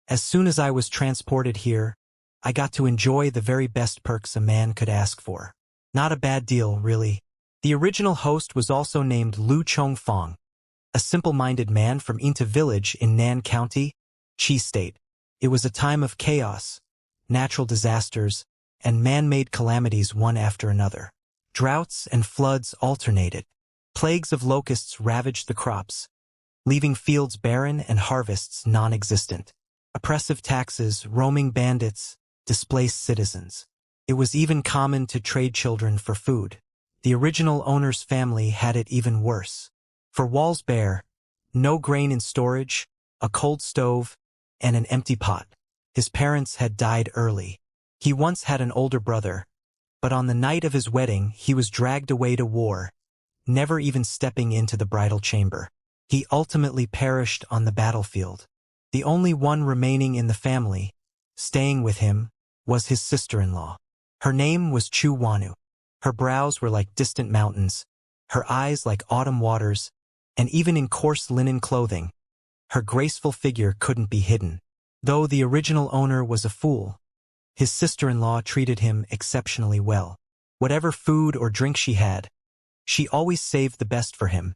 As soon as I was transported here, I got to enjoy the very best perks a man could ask for. Not a bad deal, really. The original host was also named Lu Chongfang, a simple-minded man from Inta Village in Nan County, Chi State. It was a time of chaos, natural disasters, and man-made calamities one after another. Droughts and floods alternated. Plagues of locusts ravaged the crops, leaving fields barren and harvests non-existent. Oppressive taxes, roaming bandits, displaced citizens. It was even common to trade children for food. The original owner's family had it even worse. For walls bare, no grain in storage, a cold stove, and an empty pot. His parents had died early. He once had an older brother, but on the night of his wedding he was dragged away to war, never even stepping into the bridal chamber. He ultimately perished on the battlefield. The only one remaining in the family, staying with him, was his sister-in-law. Her name was Chu Wanu. Her brows were like distant mountains, her eyes like autumn waters, and even in coarse linen clothing, her graceful figure couldn't be hidden. Though the original owner was a fool, his sister-in-law treated him exceptionally well. Whatever food or drink she had, she always saved the best for him,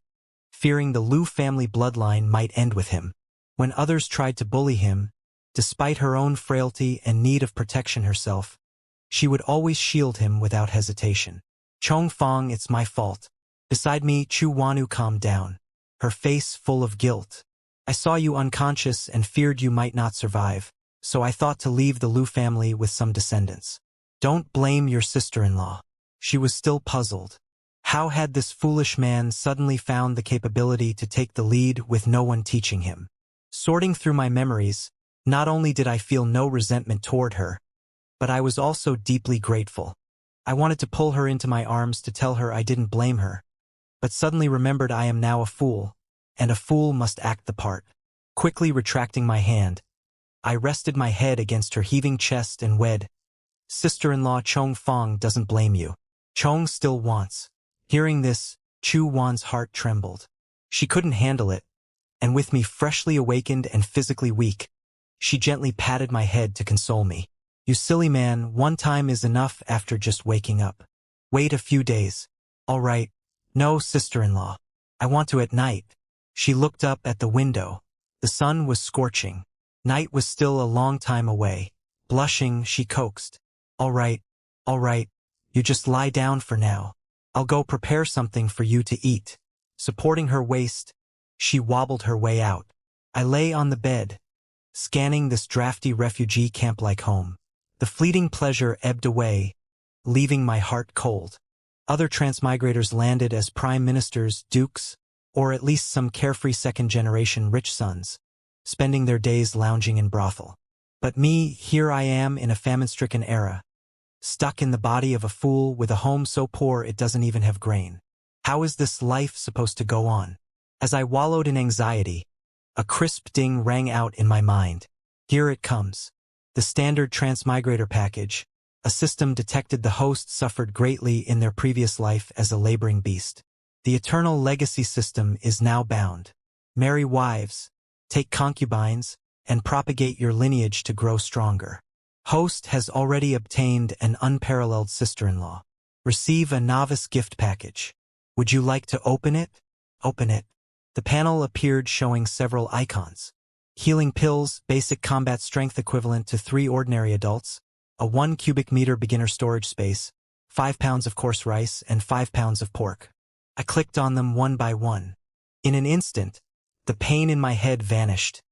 fearing the Lu family bloodline might end with him. When others tried to bully him, despite her own frailty and need of protection herself, she would always shield him without hesitation. Chongfang, it's my fault. Beside me, Chu Wanu calmed down, her face full of guilt. I saw you unconscious and feared you might not survive, so I thought to leave the Lu family with some descendants. Don't blame your sister-in-law. She was still puzzled. How had this foolish man suddenly found the capability to take the lead with no one teaching him? Sorting through my memories, not only did I feel no resentment toward her, but I was also deeply grateful. I wanted to pull her into my arms to tell her I didn't blame her, but suddenly remembered I am now a fool, and a fool must act the part. Quickly retracting my hand, I rested my head against her heaving chest and wed. Sister-in-law Chongfang doesn't blame you. Chong still wants. Hearing this, Chu Wan's heart trembled. She couldn't handle it, and with me freshly awakened and physically weak, she gently patted my head to console me. You silly man, one time is enough after just waking up. Wait a few days. All right. No, sister-in-law. I want to at night. She looked up at the window. The sun was scorching. Night was still a long time away. Blushing, she coaxed. All right. You just lie down for now. I'll go prepare something for you to eat. Supporting her waist, she wobbled her way out. I lay on the bed, scanning this drafty refugee camp-like home. The fleeting pleasure ebbed away, leaving my heart cold. Other transmigrators landed as prime ministers, dukes, or at least some carefree second-generation rich sons, spending their days lounging in brothel. But me, here I am in a famine-stricken era, stuck in the body of a fool with a home so poor it doesn't even have grain. How is this life supposed to go on? As I wallowed in anxiety, a crisp ding rang out in my mind. Here it comes. The standard transmigrator package, a system detected the host suffered greatly in their previous life as a laboring beast. The eternal legacy system is now bound. Marry wives, take concubines, and propagate your lineage to grow stronger. Host has already obtained an unparalleled sister-in-law. Receive a novice gift package. Would you like to open it? Open it. The panel appeared showing several icons. Healing pills, basic combat strength equivalent to 3 ordinary adults, a 1 cubic meter beginner storage space, 5 pounds of coarse rice, and 5 pounds of pork. I clicked on them one by one. In an instant, the pain in my head vanished,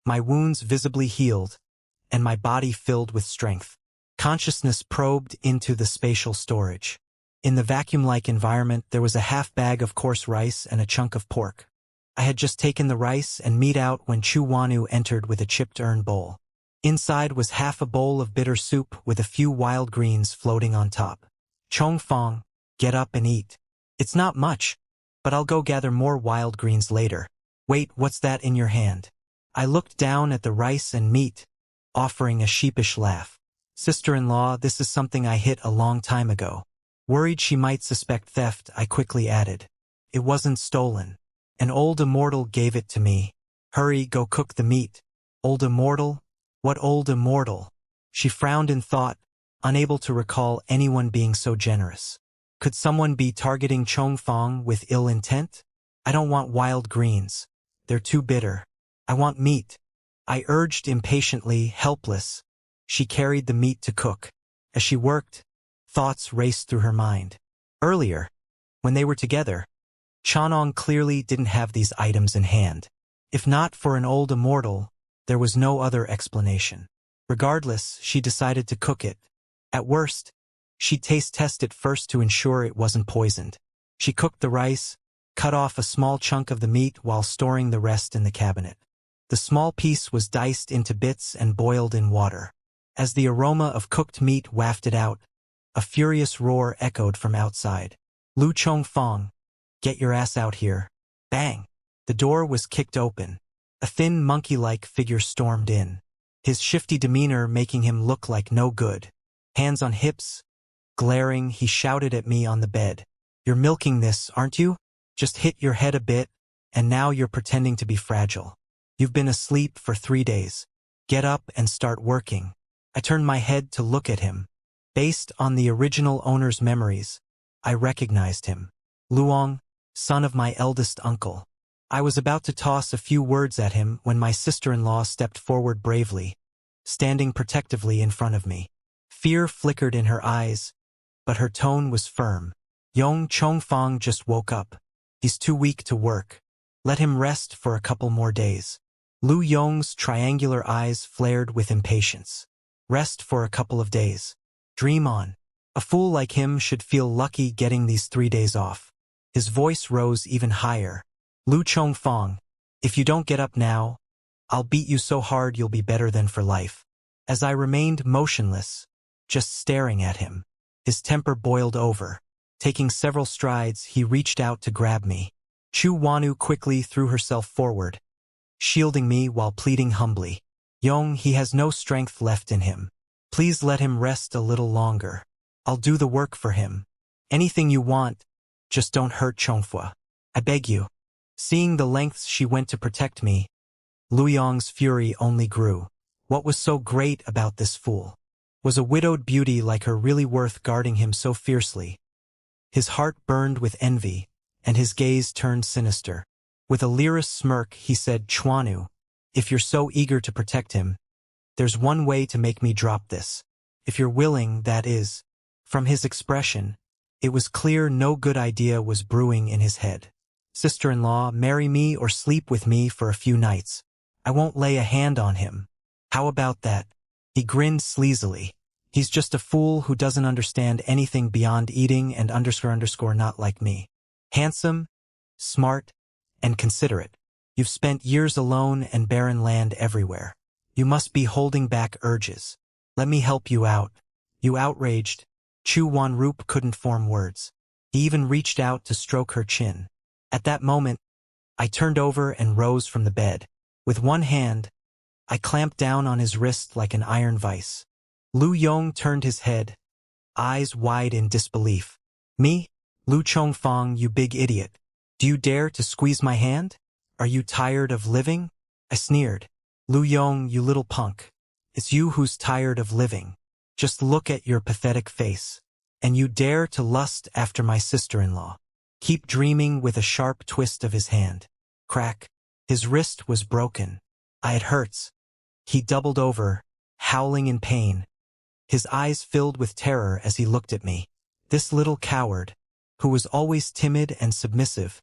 my wounds visibly healed, and my body filled with strength. Consciousness probed into the spatial storage. In the vacuum-like environment, there was a half bag of coarse rice and a chunk of pork. I had just taken the rice and meat out when Chu Wanu entered with a chipped urn bowl. Inside was half a bowl of bitter soup with a few wild greens floating on top. Chongfang, get up and eat. It's not much, but I'll go gather more wild greens later. Wait, what's that in your hand? I looked down at the rice and meat, offering a sheepish laugh. Sister-in-law, this is something I hid a long time ago. Worried she might suspect theft, I quickly added. It wasn't stolen. An old immortal gave it to me. Hurry, go cook the meat. Old immortal? What old immortal? She frowned in thought, unable to recall anyone being so generous. Could someone be targeting Chongfang with ill intent? I don't want wild greens. They're too bitter. I want meat. I urged impatiently, helpless. She carried the meat to cook. As she worked, thoughts raced through her mind. Earlier, when they were together, Chanong clearly didn't have these items in hand. If not for an old immortal, there was no other explanation. Regardless, she decided to cook it. At worst, she'd taste-test it first to ensure it wasn't poisoned. She cooked the rice, cut off a small chunk of the meat while storing the rest in the cabinet. The small piece was diced into bits and boiled in water. As the aroma of cooked meat wafted out, a furious roar echoed from outside. Lu Chongfang, get your ass out here. Bang! The door was kicked open. A thin monkey-like figure stormed in, his shifty demeanor making him look like no good. Hands on hips, glaring, he shouted at me on the bed. You're milking this, aren't you? Just hit your head a bit, and now you're pretending to be fragile. You've been asleep for 3 days. Get up and start working. I turned my head to look at him. Based on the original owner's memories, I recognized him. Luong, son of my eldest uncle. I was about to toss a few words at him when my sister-in-law stepped forward bravely, standing protectively in front of me. Fear flickered in her eyes, but her tone was firm. Yong Chongfang just woke up. He's too weak to work. Let him rest for a couple more days. Lu Yong's triangular eyes flared with impatience. Rest for a couple of days. Dream on. A fool like him should feel lucky getting these 3 days off. His voice rose even higher. Lu Chongfang, if you don't get up now, I'll beat you so hard you'll be better than for life. As I remained motionless, just staring at him, his temper boiled over. Taking several strides, he reached out to grab me. Chu Wanu quickly threw herself forward, shielding me while pleading humbly. Yong, he has no strength left in him. Please let him rest a little longer. I'll do the work for him. Anything you want, just don't hurt Chongfua. I beg you. Seeing the lengths she went to protect me, Lu Yong's fury only grew. What was so great about this fool? Was a widowed beauty like her really worth guarding him so fiercely? His heart burned with envy, and his gaze turned sinister. With a leerous smirk, he said, Chuanu, if you're so eager to protect him, there's one way to make me drop this. If you're willing, that is. From his expression, it was clear no good idea was brewing in his head. Sister-in-law, marry me or sleep with me for a few nights. I won't lay a hand on him. How about that? He grinned sleazily. He's just a fool who doesn't understand anything beyond eating and __ not like me. Handsome, smart, and considerate. You've spent years alone and barren land everywhere. You must be holding back urges. Let me help you out. You outraged. Chu Wanrup couldn't form words. He even reached out to stroke her chin. At that moment, I turned over and rose from the bed. With one hand, I clamped down on his wrist like an iron vice. Lu Yong turned his head, eyes wide in disbelief. Me? Lu Chongfang, you big idiot. Do you dare to squeeze my hand? Are you tired of living? I sneered. Lu Yong, you little punk. It's you who's tired of living. Just look at your pathetic face. And you dare to lust after my sister-in-law. Keep dreaming with a sharp twist of his hand. Crack. His wrist was broken. It hurts. He doubled over, howling in pain. His eyes filled with terror as he looked at me. This little coward, who was always timid and submissive,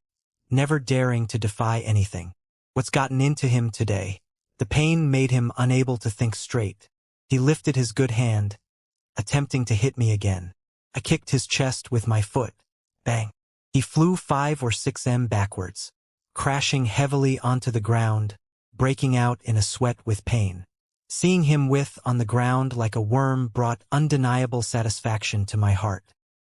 never daring to defy anything. What's gotten into him today? The pain made him unable to think straight. He lifted his good hand, attempting to hit me again. I kicked his chest with my foot. Bang. He flew 5 or 6 m backwards, crashing heavily onto the ground, breaking out in a sweat with pain. Seeing him writhe on the ground like a worm brought undeniable satisfaction to my heart.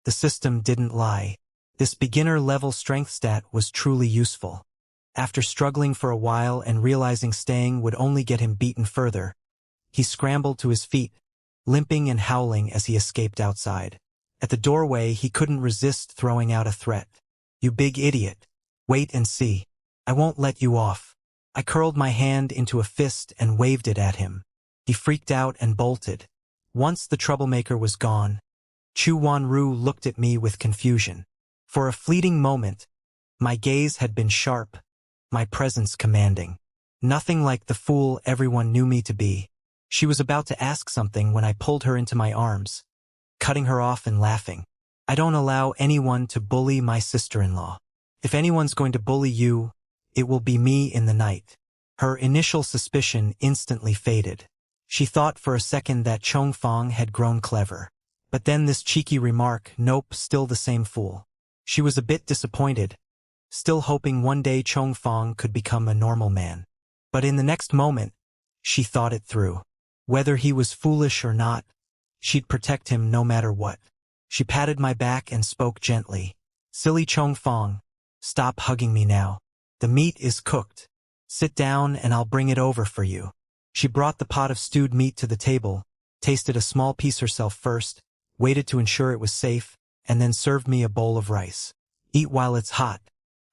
The system didn't lie. This beginner-level strength stat was truly useful. After struggling for a while and realizing staying would only get him beaten further, he scrambled to his feet, limping and howling as he escaped outside. At the doorway, he couldn't resist throwing out a threat. You big idiot. Wait and see. I won't let you off. I curled my hand into a fist and waved it at him. He freaked out and bolted. Once the troublemaker was gone, Chu Wanru looked at me with confusion. For a fleeting moment, my gaze had been sharp, my presence commanding. Nothing like the fool everyone knew me to be. She was about to ask something when I pulled her into my arms, cutting her off and laughing. I don't allow anyone to bully my sister-in-law. If anyone's going to bully you, it will be me in the night. Her initial suspicion instantly faded. She thought for a second that Chong Fong had grown clever. But then this cheeky remark, nope, still the same fool. She was a bit disappointed, still hoping one day Chong Fong could become a normal man. But in the next moment, she thought it through. Whether he was foolish or not, she'd protect him no matter what. She patted my back and spoke gently. Silly Chong Fong, stop hugging me now. The meat is cooked. Sit down and I'll bring it over for you. She brought the pot of stewed meat to the table, tasted a small piece herself first, waited to ensure it was safe, and then served me a bowl of rice. Eat while it's hot.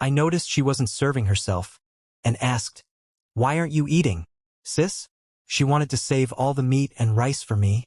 I noticed she wasn't serving herself, and asked, why aren't you eating, sis? She wanted to save all the meat and rice for me,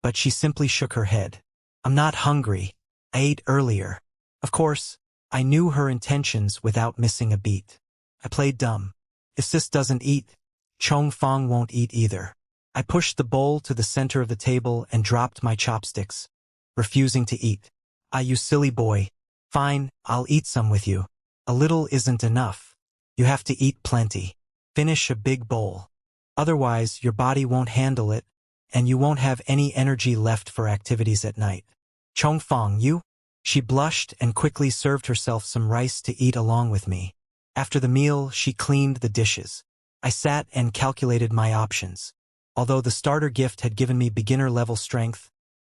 but she simply shook her head. I'm not hungry. I ate earlier. Of course, I knew her intentions without missing a beat. I played dumb. If sis doesn't eat, Chong Fong won't eat either. I pushed the bowl to the center of the table and dropped my chopsticks, refusing to eat. You silly boy. Fine, I'll eat some with you. A little isn't enough. You have to eat plenty. Finish a big bowl. Otherwise, your body won't handle it, and you won't have any energy left for activities at night. Chong Fong, you? She blushed and quickly served herself some rice to eat along with me. After the meal, she cleaned the dishes. I sat and calculated my options. Although the starter gift had given me beginner-level strength,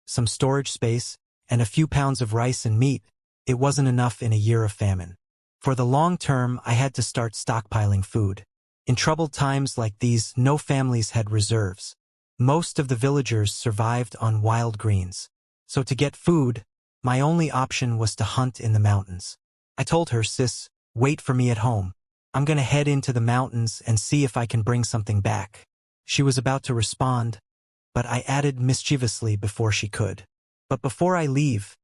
some storage space, and a few pounds of rice and meat, it wasn't enough in a year of famine. For the long term, I had to start stockpiling food. In troubled times like these, no families had reserves. Most of the villagers survived on wild greens. So to get food, my only option was to hunt in the mountains. I told her, sis, wait for me at home. I'm gonna head into the mountains and see if I can bring something back. She was about to respond, but I added mischievously before she could. But before I leave,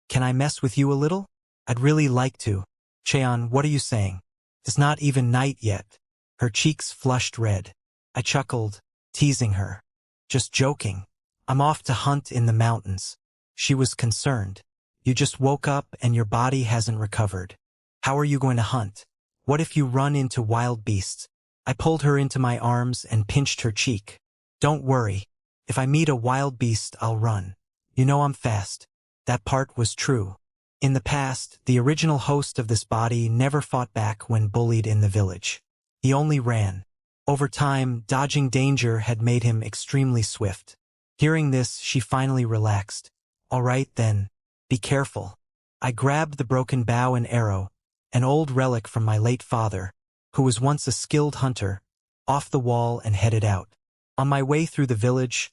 can I mess with you a little? I'd really like to. Cheon, what are you saying? It's not even night yet. Her cheeks flushed red. I chuckled, teasing her. Just joking. I'm off to hunt in the mountains. She was concerned. You just woke up and your body hasn't recovered. How are you going to hunt? What if you run into wild beasts? I pulled her into my arms and pinched her cheek. Don't worry. If I meet a wild beast, I'll run. You know I'm fast. That part was true. In the past, the original host of this body never fought back when bullied in the village. He only ran. Over time, dodging danger had made him extremely swift. Hearing this, she finally relaxed. All right, then. Be careful. I grabbed the broken bow and arrow, an old relic from my late father, who was once a skilled hunter, off the wall and headed out. On my way through the village,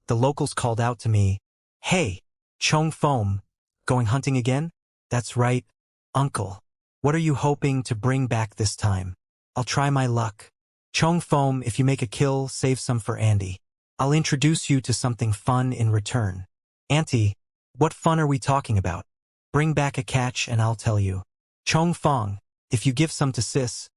the locals called out to me, Hey, Chong Fong, going hunting again? That's right, uncle. What are you hoping to bring back this time? I'll try my luck. Chong Fong, if you make a kill, save some for Andy. I'll introduce you to something fun in return. Auntie, what fun are we talking about? Bring back a catch and I'll tell you. Chong Fong, if you give some to sis,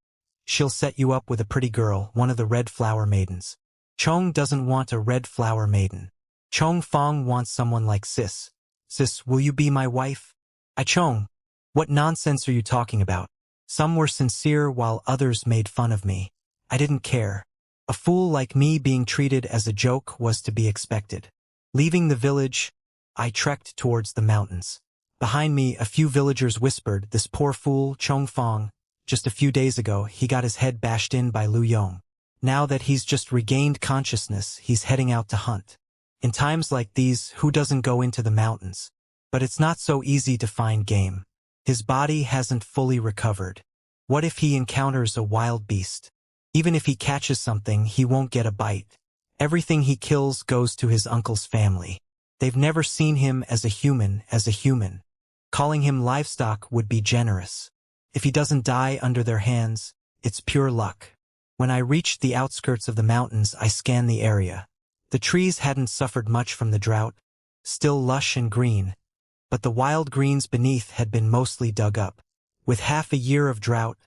she'll set you up with a pretty girl, one of the red flower maidens. Chong doesn't want a red flower maiden. Chong Fong wants someone like sis. Sis, will you be my wife? Chong, what nonsense are you talking about? Some were sincere while others made fun of me. I didn't care. A fool like me being treated as a joke was to be expected. Leaving the village, I trekked towards the mountains. Behind me, a few villagers whispered, this poor fool, Chong Fong. Just a few days ago, he got his head bashed in by Lu Yong. Now that he's just regained consciousness, he's heading out to hunt. In times like these, who doesn't go into the mountains? But it's not so easy to find game. His body hasn't fully recovered. What if he encounters a wild beast? Even if he catches something, he won't get a bite. Everything he kills goes to his uncle's family. They've never seen him as a human. Calling him livestock would be generous. If he doesn't die under their hands, it's pure luck. When I reached the outskirts of the mountains, I scanned the area. The trees hadn't suffered much from the drought, still lush and green, but the wild greens beneath had been mostly dug up. With half a year of drought,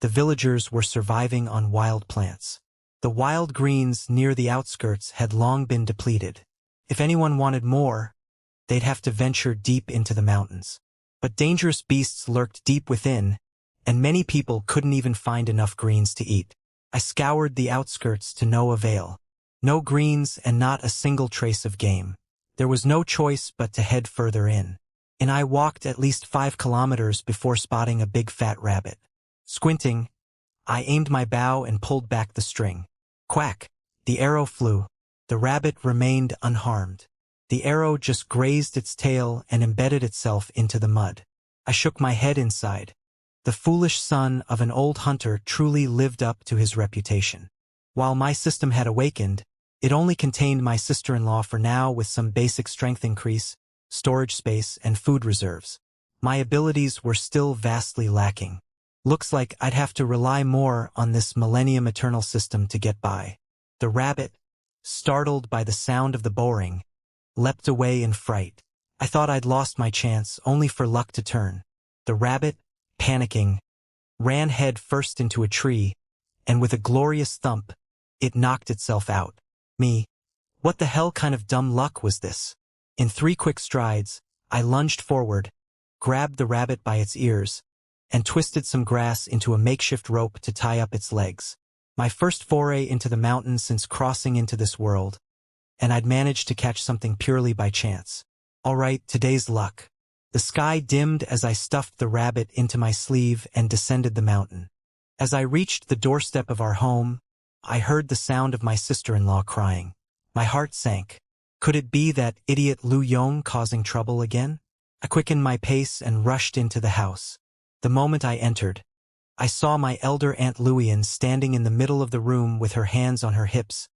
the villagers were surviving on wild plants. The wild greens near the outskirts had long been depleted. If anyone wanted more, they'd have to venture deep into the mountains. But dangerous beasts lurked deep within, and many people couldn't even find enough greens to eat. I scoured the outskirts to no avail. No greens and not a single trace of game. There was no choice but to head further in. And I walked at least 5 kilometers before spotting a big fat rabbit. Squinting, I aimed my bow and pulled back the string. Quack! The arrow flew. The rabbit remained unharmed. The arrow just grazed its tail and embedded itself into the mud. I shook my head inside. The foolish son of an old hunter truly lived up to his reputation. While my system had awakened, it only contained my sister-in-law for now with some basic strength increase, storage space, and food reserves. My abilities were still vastly lacking. Looks like I'd have to rely more on this Millennium Eternal system to get by. The rabbit, startled by the sound of the boring, leapt away in fright. I thought I'd lost my chance, only for luck to turn. The rabbit, panicking, ran head first into a tree, and with a glorious thump, it knocked itself out. Me. What the hell kind of dumb luck was this? In 3 quick strides, I lunged forward, grabbed the rabbit by its ears, and twisted some grass into a makeshift rope to tie up its legs. My first foray into the mountains since crossing into this world, and I'd managed to catch something purely by chance. All right, today's luck. The sky dimmed as I stuffed the rabbit into my sleeve and descended the mountain. As I reached the doorstep of our home, I heard the sound of my sister-in-law crying. My heart sank. Could it be that idiot Lu Yong causing trouble again? I quickened my pace and rushed into the house. The moment I entered, I saw my elder Aunt Luian standing in the middle of the room with her hands on her hips,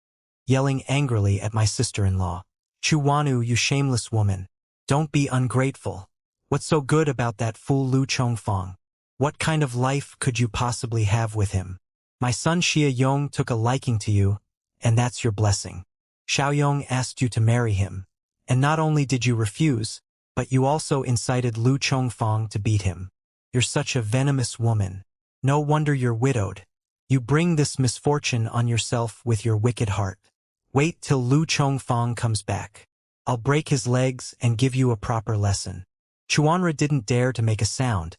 yelling angrily at my sister-in-law. Chu Wanu, you shameless woman. Don't be ungrateful. What's so good about that fool Lu Chongfang? What kind of life could you possibly have with him? My son Xia Yong took a liking to you, and that's your blessing. Xiao Yong asked you to marry him, and not only did you refuse, but you also incited Lu Chongfang to beat him. You're such a venomous woman. No wonder you're widowed. You bring this misfortune on yourself with your wicked heart. Wait till Lu Chongfang comes back. I'll break his legs and give you a proper lesson. Chuanra didn't dare to make a sound,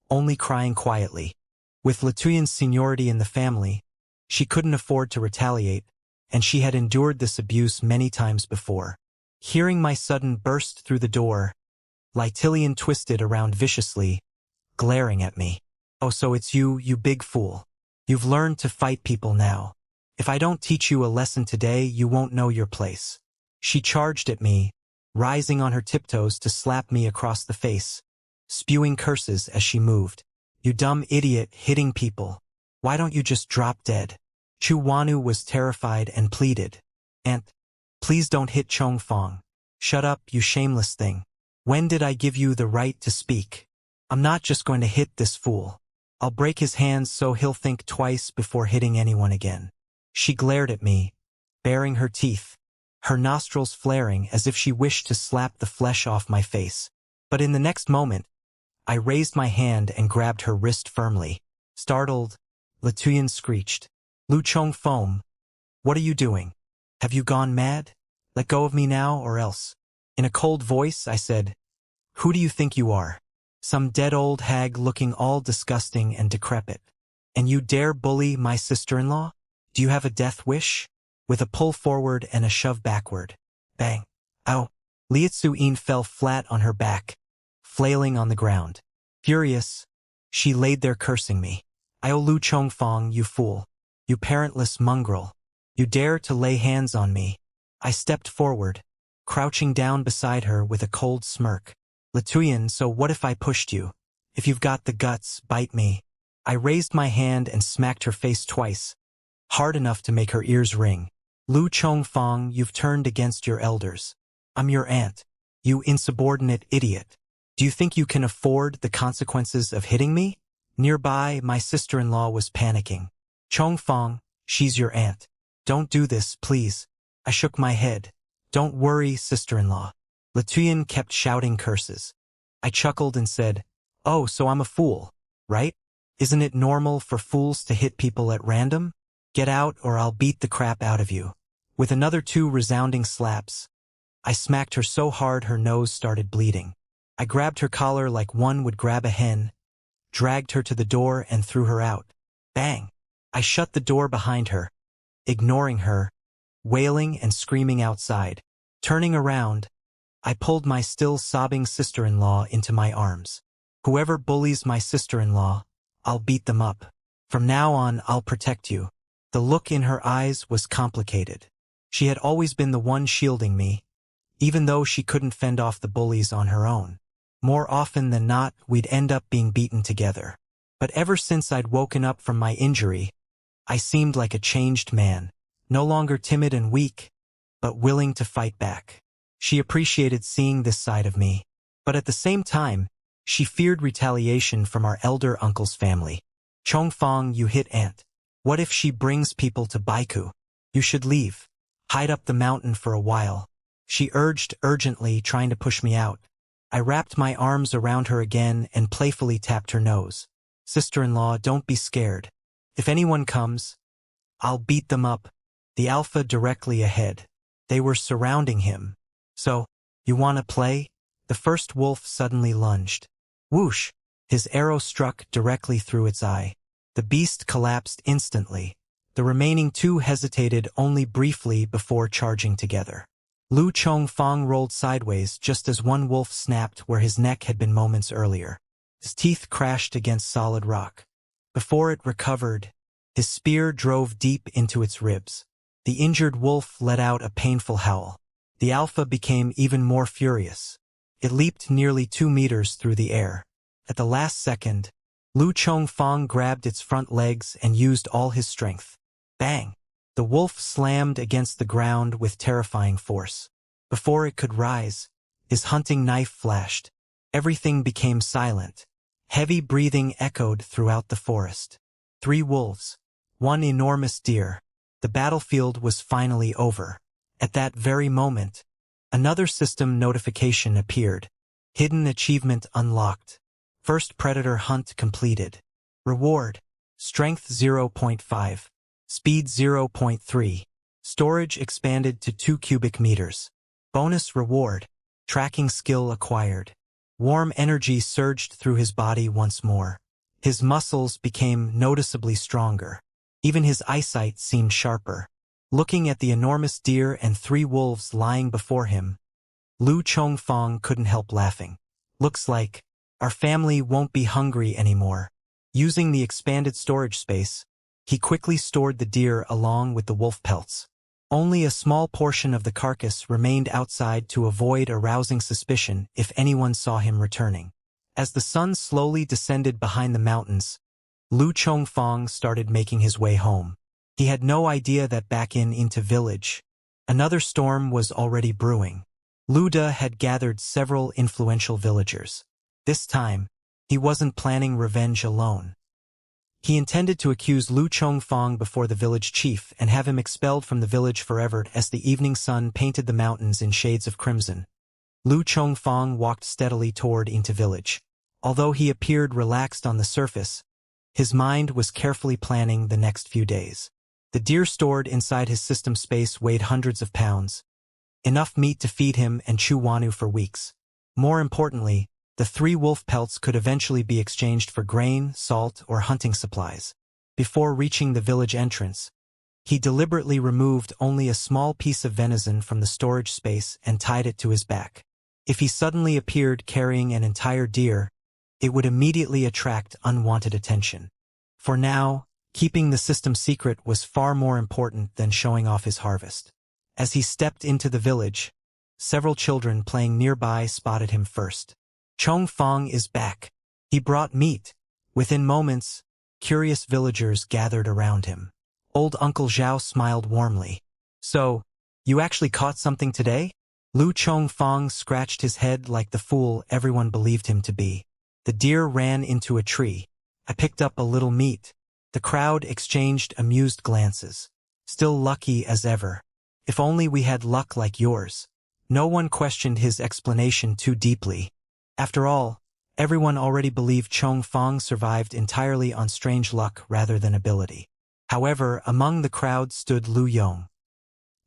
only crying quietly. With Latuyan's seniority in the family, she couldn't afford to retaliate, and she had endured this abuse many times before. Hearing my sudden burst through the door, Litilian twisted around viciously, glaring at me. Oh, so it's you, you big fool. You've learned to fight people now. If I don't teach you a lesson today, you won't know your place. She charged at me, rising on her tiptoes to slap me across the face, spewing curses as she moved. You dumb idiot, hitting people. Why don't you just drop dead? Chu Wanu was terrified and pleaded. Aunt, please don't hit Chongfang. Shut up, you shameless thing. When did I give you the right to speak? I'm not just going to hit this fool. I'll break his hands so he'll think twice before hitting anyone again. She glared at me, baring her teeth, her nostrils flaring as if she wished to slap the flesh off my face. But in the next moment, I raised my hand and grabbed her wrist firmly. Startled, Latuyan screeched. Lu Chongfeng, what are you doing? Have you gone mad? Let go of me now or else. In a cold voice, I said, who do you think you are? Some dead old hag looking all disgusting and decrepit. And you dare bully my sister-in-law? Do you have a death wish? With a pull forward and a shove backward. Bang. Ow. Lietsu-in fell flat on her back, flailing on the ground. Furious, she laid there cursing me. I owe Lu Chongfang, you fool. You parentless mongrel. You dare to lay hands on me. I stepped forward, crouching down beside her with a cold smirk. Latuyan, so what if I pushed you? If you've got the guts, bite me. I raised my hand and smacked her face twice, hard enough to make her ears ring. Lu Chongfang, you've turned against your elders. I'm your aunt. You insubordinate idiot. Do you think you can afford the consequences of hitting me? Nearby, my sister-in-law was panicking. Chongfang, she's your aunt. Don't do this, please. I shook my head. Don't worry, sister-in-law. Latuyan kept shouting curses. I chuckled and said, oh, so I'm a fool, right? Isn't it normal for fools to hit people at random? Get out or I'll beat the crap out of you. With another 2 resounding slaps, I smacked her so hard her nose started bleeding. I grabbed her collar like one would grab a hen, dragged her to the door and threw her out. Bang! I shut the door behind her, ignoring her, wailing and screaming outside. Turning around, I pulled my still sobbing sister-in-law into my arms. Whoever bullies my sister-in-law, I'll beat them up. From now on, I'll protect you. The look in her eyes was complicated. She had always been the one shielding me, even though she couldn't fend off the bullies on her own. More often than not, we'd end up being beaten together. But ever since I'd woken up from my injury, I seemed like a changed man, no longer timid and weak, but willing to fight back. She appreciated seeing this side of me, but at the same time, she feared retaliation from our elder uncle's family. Chongfang, you hit Aunt. What if she brings people to Baiku? You should leave. Hide up the mountain for a while. She urged urgently, trying to push me out. I wrapped my arms around her again and playfully tapped her nose. Sister-in-law, don't be scared. If anyone comes, I'll beat them up. The alpha directly ahead. They were surrounding him. So, you wanna play? The first wolf suddenly lunged. Whoosh! His arrow struck directly through its eye. The beast collapsed instantly. The remaining 2 hesitated only briefly before charging together. Lu Chongfang rolled sideways just as one wolf snapped where his neck had been moments earlier. His teeth crashed against solid rock. Before it recovered, his spear drove deep into its ribs. The injured wolf let out a painful howl. The alpha became even more furious. It leaped nearly 2 meters through the air. At the last second, Lu Chongfang grabbed its front legs and used all his strength. Bang! The wolf slammed against the ground with terrifying force. Before it could rise, his hunting knife flashed. Everything became silent. Heavy breathing echoed throughout the forest. 3 wolves. 1 enormous deer. The battlefield was finally over. At that very moment, another system notification appeared. Hidden achievement unlocked. First predator hunt completed. Reward: Strength 0.5. Speed 0.3. Storage expanded to 2 cubic meters. Bonus reward: Tracking skill acquired. Warm energy surged through his body once more. His muscles became noticeably stronger. Even his eyesight seemed sharper. Looking at the enormous deer and 3 wolves lying before him, Lu Chongfang couldn't help laughing. Looks like our family won't be hungry anymore. Using the expanded storage space, he quickly stored the deer along with the wolf pelts. Only a small portion of the carcass remained outside to avoid arousing suspicion if anyone saw him returning. As the sun slowly descended behind the mountains, Lu Chongfang started making his way home. He had no idea that back into village, another storm was already brewing. Luda had gathered several influential villagers. This time, he wasn't planning revenge alone. He intended to accuse Lu Chongfang before the village chief and have him expelled from the village forever. As the evening sun painted the mountains in shades of crimson, Lu Chongfang walked steadily toward into village. Although he appeared relaxed on the surface, his mind was carefully planning the next few days. The deer stored inside his system space weighed hundreds of pounds, enough meat to feed him and chew wanu for weeks. More importantly, the 3 wolf pelts could eventually be exchanged for grain, salt, or hunting supplies. Before reaching the village entrance, he deliberately removed only a small piece of venison from the storage space and tied it to his back. If he suddenly appeared carrying an entire deer, it would immediately attract unwanted attention. For now, keeping the system secret was far more important than showing off his harvest. As he stepped into the village, several children playing nearby spotted him first. Chongfang is back. He brought meat. Within moments, curious villagers gathered around him. Old Uncle Zhao smiled warmly. So, you actually caught something today? Lu Chongfang scratched his head like the fool everyone believed him to be. The deer ran into a tree. I picked up a little meat. The crowd exchanged amused glances. Still lucky as ever. If only we had luck like yours. No one questioned his explanation too deeply. After all, everyone already believed Chong Fong survived entirely on strange luck rather than ability. However, among the crowd stood Lu Yong.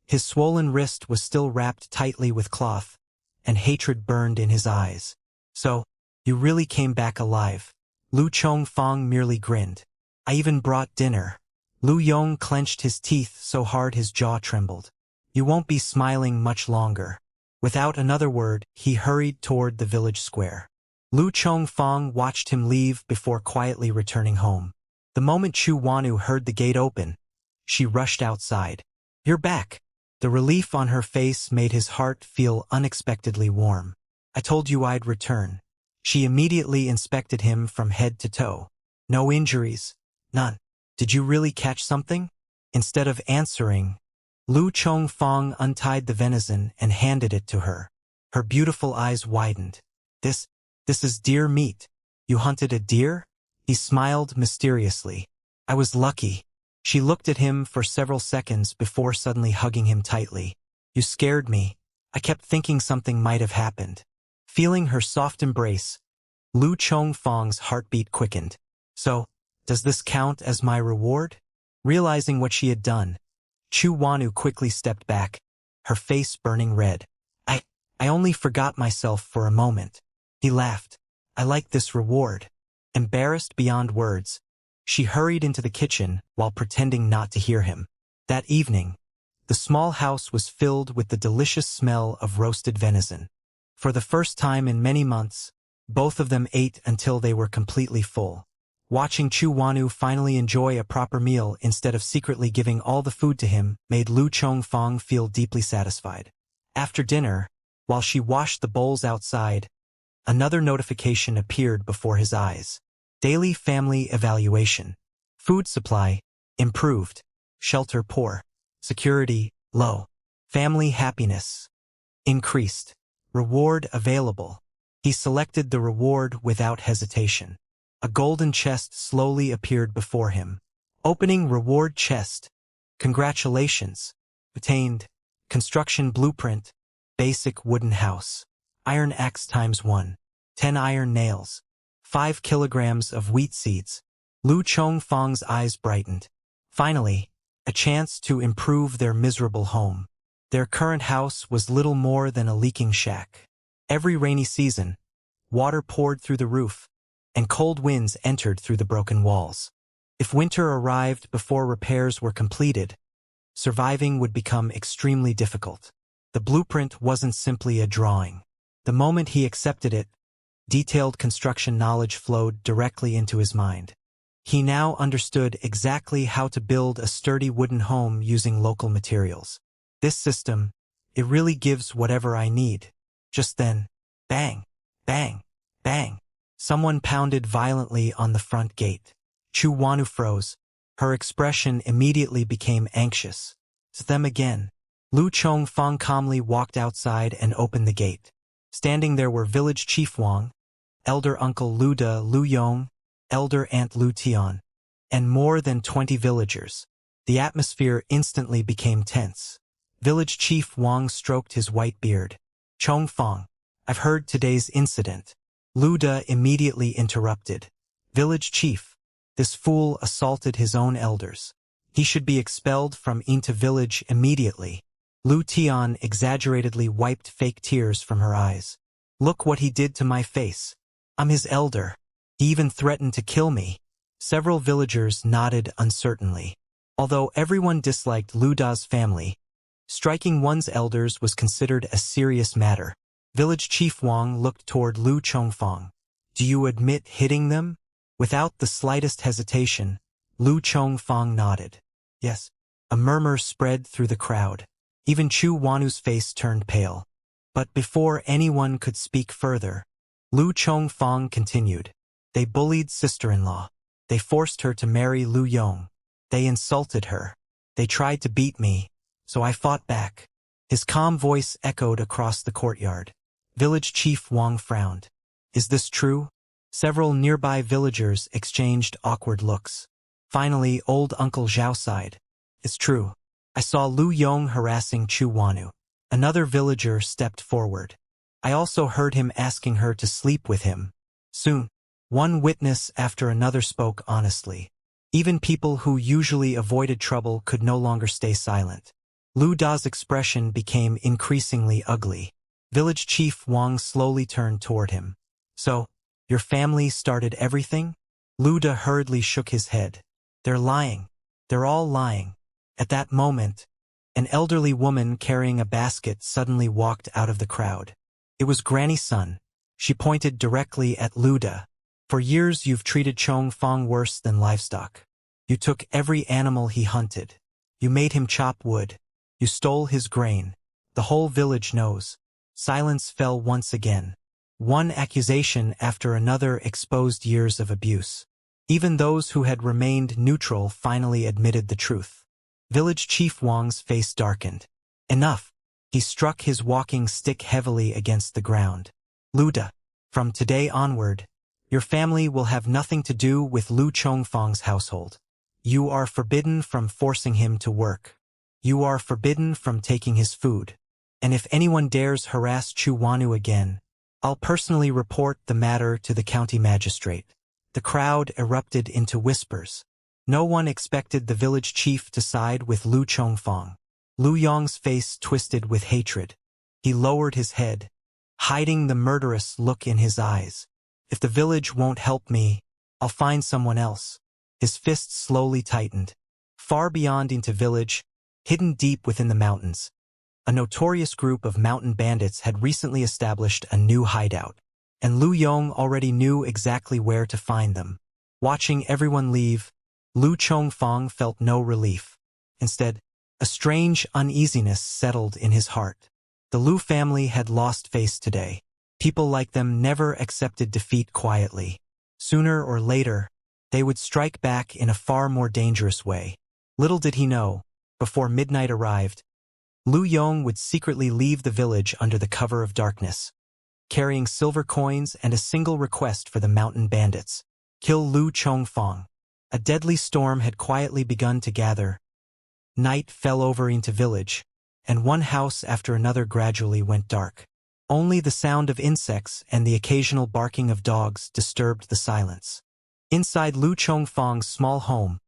His swollen wrist was still wrapped tightly with cloth, and hatred burned in his eyes. So, you really came back alive. Lu Chong Fong merely grinned. I even brought dinner. Lu Yong clenched his teeth so hard his jaw trembled. You won't be smiling much longer. Without another word, he hurried toward the village square. Lu Chong Fong watched him leave before quietly returning home. The moment Chu Wanu heard the gate open, she rushed outside. You're back. The relief on her face made his heart feel unexpectedly warm. I told you I'd return. She immediately inspected him from head to toe. No injuries. None. Did you really catch something? Instead of answering, Lu Chong Fong untied the venison and handed it to her. Her beautiful eyes widened. This is deer meat. You hunted a deer? He smiled mysteriously. I was lucky. She looked at him for several seconds before suddenly hugging him tightly. You scared me. I kept thinking something might have happened. Feeling her soft embrace, Lu Chong Fong's heartbeat quickened. So, does this count as my reward? Realizing what she had done, Chu Wanu quickly stepped back, her face burning red. I only forgot myself for a moment. He laughed. I like this reward. Embarrassed beyond words, she hurried into the kitchen while pretending not to hear him. That evening, the small house was filled with the delicious smell of roasted venison. For the first time in many months, both of them ate until they were completely full. Watching Chu Wanu finally enjoy a proper meal instead of secretly giving all the food to him made Lu Chong Fong feel deeply satisfied. After dinner, while she washed the bowls outside, another notification appeared before his eyes. Daily family evaluation. Food supply, improved. Shelter poor. Security, low. Family happiness, increased. Reward available. He selected the reward without hesitation. A golden chest slowly appeared before him. Opening reward chest. Congratulations. Obtained. Construction blueprint. Basic wooden house. Iron axe ×1. 10 iron nails. 5 kilograms of wheat seeds. Lu Chong Fong's eyes brightened. Finally, a chance to improve their miserable home. Their current house was little more than a leaking shack. Every rainy season, water poured through the roof, and cold winds entered through the broken walls. If winter arrived before repairs were completed, surviving would become extremely difficult. The blueprint wasn't simply a drawing. The moment he accepted it, detailed construction knowledge flowed directly into his mind. He now understood exactly how to build a sturdy wooden home using local materials. This system, it really gives whatever I need. Just then, bang, bang, bang. Someone pounded violently on the front gate. Chu Wanu froze. Her expression immediately became anxious. To them again. Lu Chong Fong calmly walked outside and opened the gate. Standing there were Village Chief Wang, Elder Uncle Lu De Lu Yong, Elder Aunt Lu Tian, and more than 20 villagers. The atmosphere instantly became tense. Village Chief Wang stroked his white beard. Chong Fong, I've heard today's incident. Lu De immediately interrupted. Village Chief, this fool assaulted his own elders. He should be expelled from Inta village immediately. Lu Tian exaggeratedly wiped fake tears from her eyes. Look what he did to my face. I'm his elder. He even threatened to kill me. Several villagers nodded uncertainly. Although everyone disliked Lu Da's family, striking one's elders was considered a serious matter. Village Chief Wang looked toward Lu Chong Fong. Do you admit hitting them? Without the slightest hesitation, Lu Chong Fong nodded. Yes. A murmur spread through the crowd. Even Chu Wanu's face turned pale. But before anyone could speak further, Lu Chong Fong continued. They bullied sister-in-law. They forced her to marry Lu Yong. They insulted her. They tried to beat me, so I fought back. His calm voice echoed across the courtyard. Village Chief Wang frowned. Is this true? Several nearby villagers exchanged awkward looks. Finally, old Uncle Zhao sighed. It's true. I saw Lu Yong harassing Chu Wanu. Another villager stepped forward. I also heard him asking her to sleep with him. Soon, one witness after another spoke honestly. Even people who usually avoided trouble could no longer stay silent. Lu Da's expression became increasingly ugly. Village Chief Wang slowly turned toward him. So, your family started everything? Lu Da hurriedly shook his head. They're lying. They're all lying. At that moment, an elderly woman carrying a basket suddenly walked out of the crowd. It was Granny Sun. She pointed directly at Lu Da. For years you've treated Chong Fong worse than livestock. You took every animal he hunted. You made him chop wood. You stole his grain. The whole village knows. Silence fell once again. One accusation after another exposed years of abuse. Even those who had remained neutral finally admitted the truth. Village Chief Wang's face darkened. Enough. He struck his walking stick heavily against the ground. Lu Da, from today onward, your family will have nothing to do with Lu Chongfang's household. You are forbidden from forcing him to work. You are forbidden from taking his food. And if anyone dares harass Chu Wanu again, I'll personally report the matter to the county magistrate. The crowd erupted into whispers. No one expected the village chief to side with Lu Chongfang. Lu Yong's face twisted with hatred. He lowered his head, hiding the murderous look in his eyes. If the village won't help me, I'll find someone else. His fists slowly tightened. Far beyond into village, hidden deep within the mountains, a notorious group of mountain bandits had recently established a new hideout, and Lu Yong already knew exactly where to find them. Watching everyone leave, Lu Chongfang felt no relief. Instead, a strange uneasiness settled in his heart. The Lu family had lost face today. People like them never accepted defeat quietly. Sooner or later, they would strike back in a far more dangerous way. Little did he know, before midnight arrived, Lu Yong would secretly leave the village under the cover of darkness, carrying silver coins and a single request for the mountain bandits: kill Lu Chongfang. A deadly storm had quietly begun to gather. Night fell over into village, and one house after another gradually went dark. Only the sound of insects and the occasional barking of dogs disturbed the silence. Inside Lu Chongfang's small home,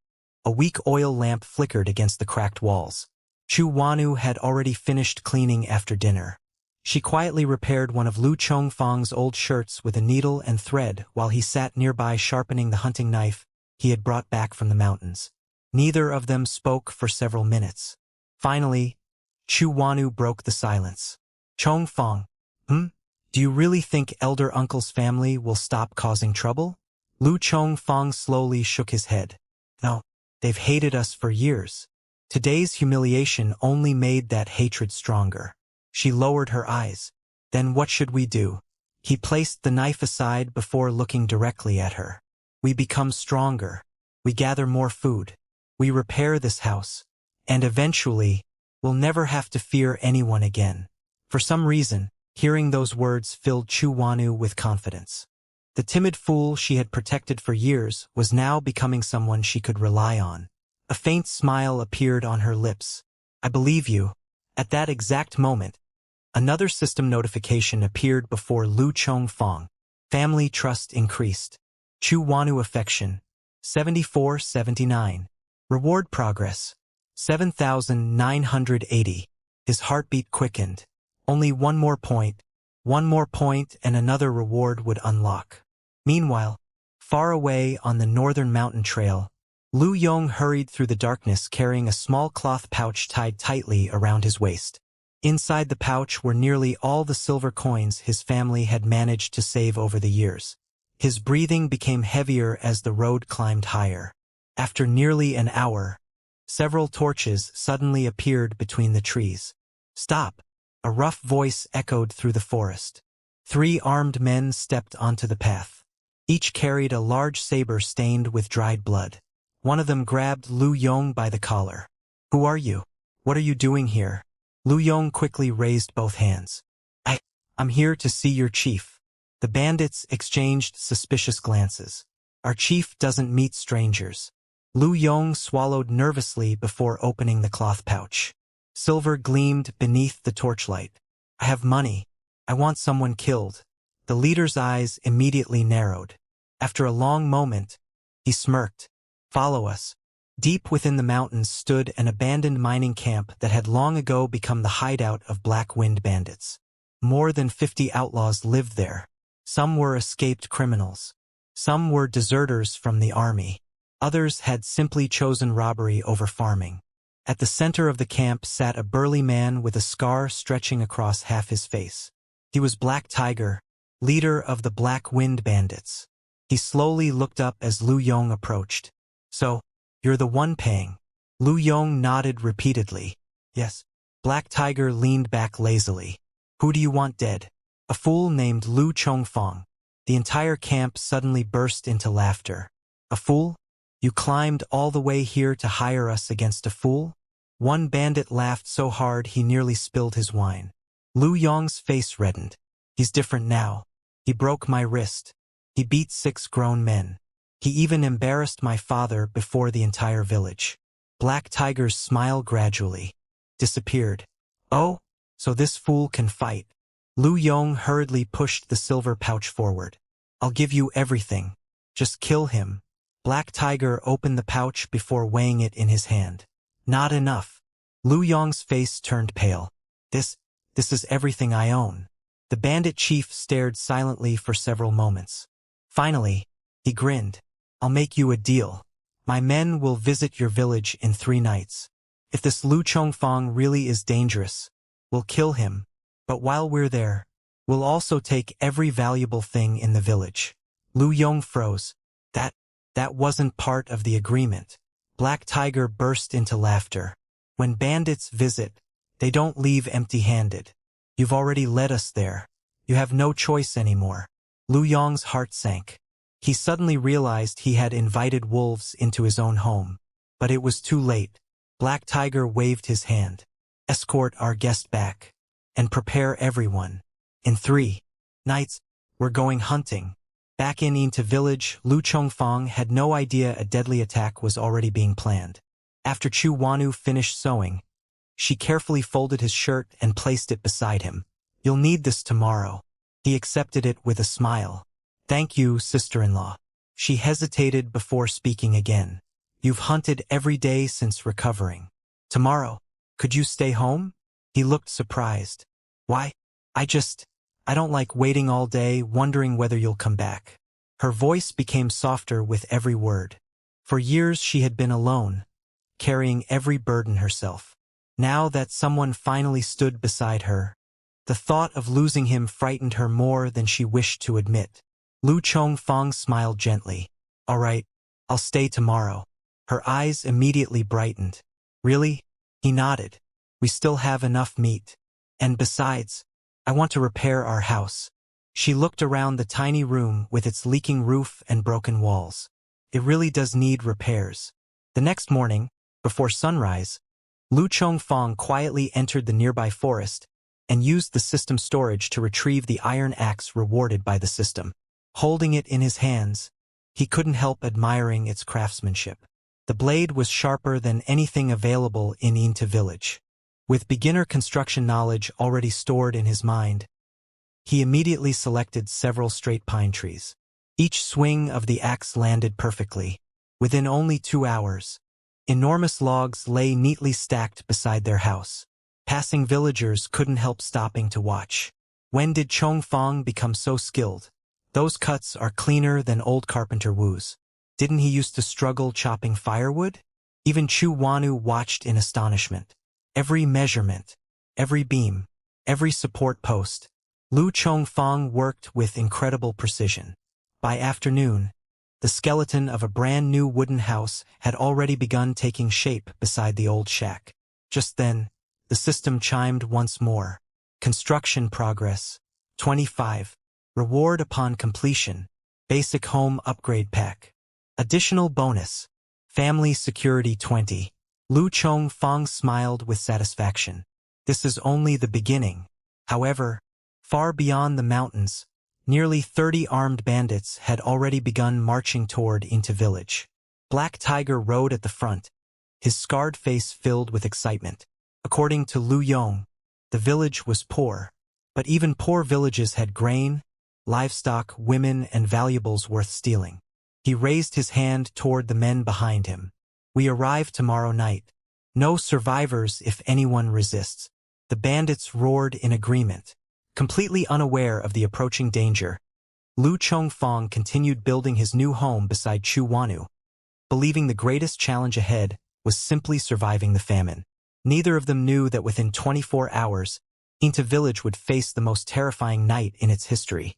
a weak oil lamp flickered against the cracked walls. Chu Wanu had already finished cleaning after dinner. She quietly repaired one of Lu Chongfang's old shirts with a needle and thread while he sat nearby sharpening the hunting knife he had brought back from the mountains. Neither of them spoke for several minutes. Finally, Chu Wanu broke the silence. Chongfang, do you really think Elder Uncle's family will stop causing trouble? Lu Chongfang slowly shook his head. No, they've hated us for years. Today's humiliation only made that hatred stronger. She lowered her eyes. Then what should we do? He placed the knife aside before looking directly at her. We become stronger. We gather more food. We repair this house. And eventually, we'll never have to fear anyone again. For some reason, hearing those words filled Chu Wanu with confidence. The timid fool she had protected for years was now becoming someone she could rely on. A faint smile appeared on her lips. I believe you. At that exact moment, another system notification appeared before Lu Chongfang. Family trust increased. Chu Wanu affection, 7479. Reward progress, 7,980. His heartbeat quickened. Only one more point, and another reward would unlock. Meanwhile, far away on the northern mountain trail, Lu Yong hurried through the darkness carrying a small cloth pouch tied tightly around his waist. Inside the pouch were nearly all the silver coins his family had managed to save over the years. His breathing became heavier as the road climbed higher. After nearly an hour, several torches suddenly appeared between the trees. Stop! A rough voice echoed through the forest. 3 armed men stepped onto the path. Each carried a large saber stained with dried blood. One of them grabbed Lu Yong by the collar. Who are you? What are you doing here? Lu Yong quickly raised both hands. I'm here to see your chief. The bandits exchanged suspicious glances. Our chief doesn't meet strangers. Lu Yong swallowed nervously before opening the cloth pouch. Silver gleamed beneath the torchlight. I have money. I want someone killed. The leader's eyes immediately narrowed. After a long moment, he smirked. Follow us. Deep within the mountains stood an abandoned mining camp that had long ago become the hideout of Black Wind bandits. More than 50 outlaws lived there. Some were escaped criminals. Some were deserters from the army. Others had simply chosen robbery over farming. At the center of the camp sat a burly man with a scar stretching across half his face. He was Black Tiger, leader of the Black Wind bandits. He slowly looked up as Lu Yong approached. So, you're the one paying. Lu Yong nodded repeatedly. Yes. Black Tiger leaned back lazily. Who do you want dead? A fool named Lu Chongfang. The entire camp suddenly burst into laughter. A fool? You climbed all the way here to hire us against a fool? One bandit laughed so hard he nearly spilled his wine. Lu Yong's face reddened. He's different now. He broke my wrist. He beat 6 grown men. He even embarrassed my father before the entire village. Black Tiger's smile gradually disappeared. Oh, so this fool can fight. Lu Yong hurriedly pushed the silver pouch forward. I'll give you everything. Just kill him. Black Tiger opened the pouch before weighing it in his hand. Not enough. Lu Yong's face turned pale. This is everything I own. The bandit chief stared silently for several moments. Finally, he grinned. I'll make you a deal. My men will visit your village in 3 nights. If this Lu Chongfang really is dangerous, we'll kill him. But while we're there, we'll also take every valuable thing in the village. Lu Yong froze. That wasn't part of the agreement. Black Tiger burst into laughter. When bandits visit, they don't leave empty-handed. You've already led us there. You have no choice anymore. Lu Yong's heart sank. He suddenly realized he had invited wolves into his own home. But it was too late. Black Tiger waved his hand. Escort our guest back. And prepare everyone. In 3 nights, we're going hunting. Back in Yinta village, Lu Chongfang had no idea a deadly attack was already being planned. After Chu Wanu finished sewing, she carefully folded his shirt and placed it beside him. You'll need this tomorrow. He accepted it with a smile. Thank you, sister-in-law. She hesitated before speaking again. You've hunted every day since recovering. Tomorrow, could you stay home? He looked surprised. Why? I don't like waiting all day, wondering whether you'll come back. Her voice became softer with every word. For years she had been alone, carrying every burden herself. Now that someone finally stood beside her, the thought of losing him frightened her more than she wished to admit. Lu Chongfang smiled gently. All right, I'll stay tomorrow. Her eyes immediately brightened. Really? He nodded. We still have enough meat. And besides, I want to repair our house. She looked around the tiny room with its leaking roof and broken walls. It really does need repairs. The next morning, before sunrise, Lu Chongfang quietly entered the nearby forest and used the system storage to retrieve the iron axe rewarded by the system. Holding it in his hands, he couldn't help admiring its craftsmanship. The blade was sharper than anything available in Yinta village. With beginner construction knowledge already stored in his mind, he immediately selected several straight pine trees. Each swing of the axe landed perfectly. Within only 2 hours, enormous logs lay neatly stacked beside their house. Passing villagers couldn't help stopping to watch. When did Chongfang become so skilled? Those cuts are cleaner than old carpenter Wu's. Didn't he used to struggle chopping firewood? Even Chu Wanu watched in astonishment. Every measurement, every beam, every support post, Lu Chongfang worked with incredible precision. By afternoon, the skeleton of a brand new wooden house had already begun taking shape beside the old shack. Just then, the system chimed once more. Construction progress. 25. Reward upon completion. Basic home upgrade pack. Additional bonus. Family security 20. Lu Chongfang smiled with satisfaction. This is only the beginning. However, far beyond the mountains, nearly 30 armed bandits had already begun marching toward Yinta village. Black Tiger rode at the front, his scarred face filled with excitement. According to Lu Yong, the village was poor, but even poor villages had grain, livestock, women, and valuables worth stealing. He raised his hand toward the men behind him. "We arrive tomorrow night. No survivors if anyone resists." The bandits roared in agreement. Completely unaware of the approaching danger, Lu Chongfang continued building his new home beside Chu Wanu, believing the greatest challenge ahead was simply surviving the famine. Neither of them knew that within 24 hours, Inta village would face the most terrifying night in its history.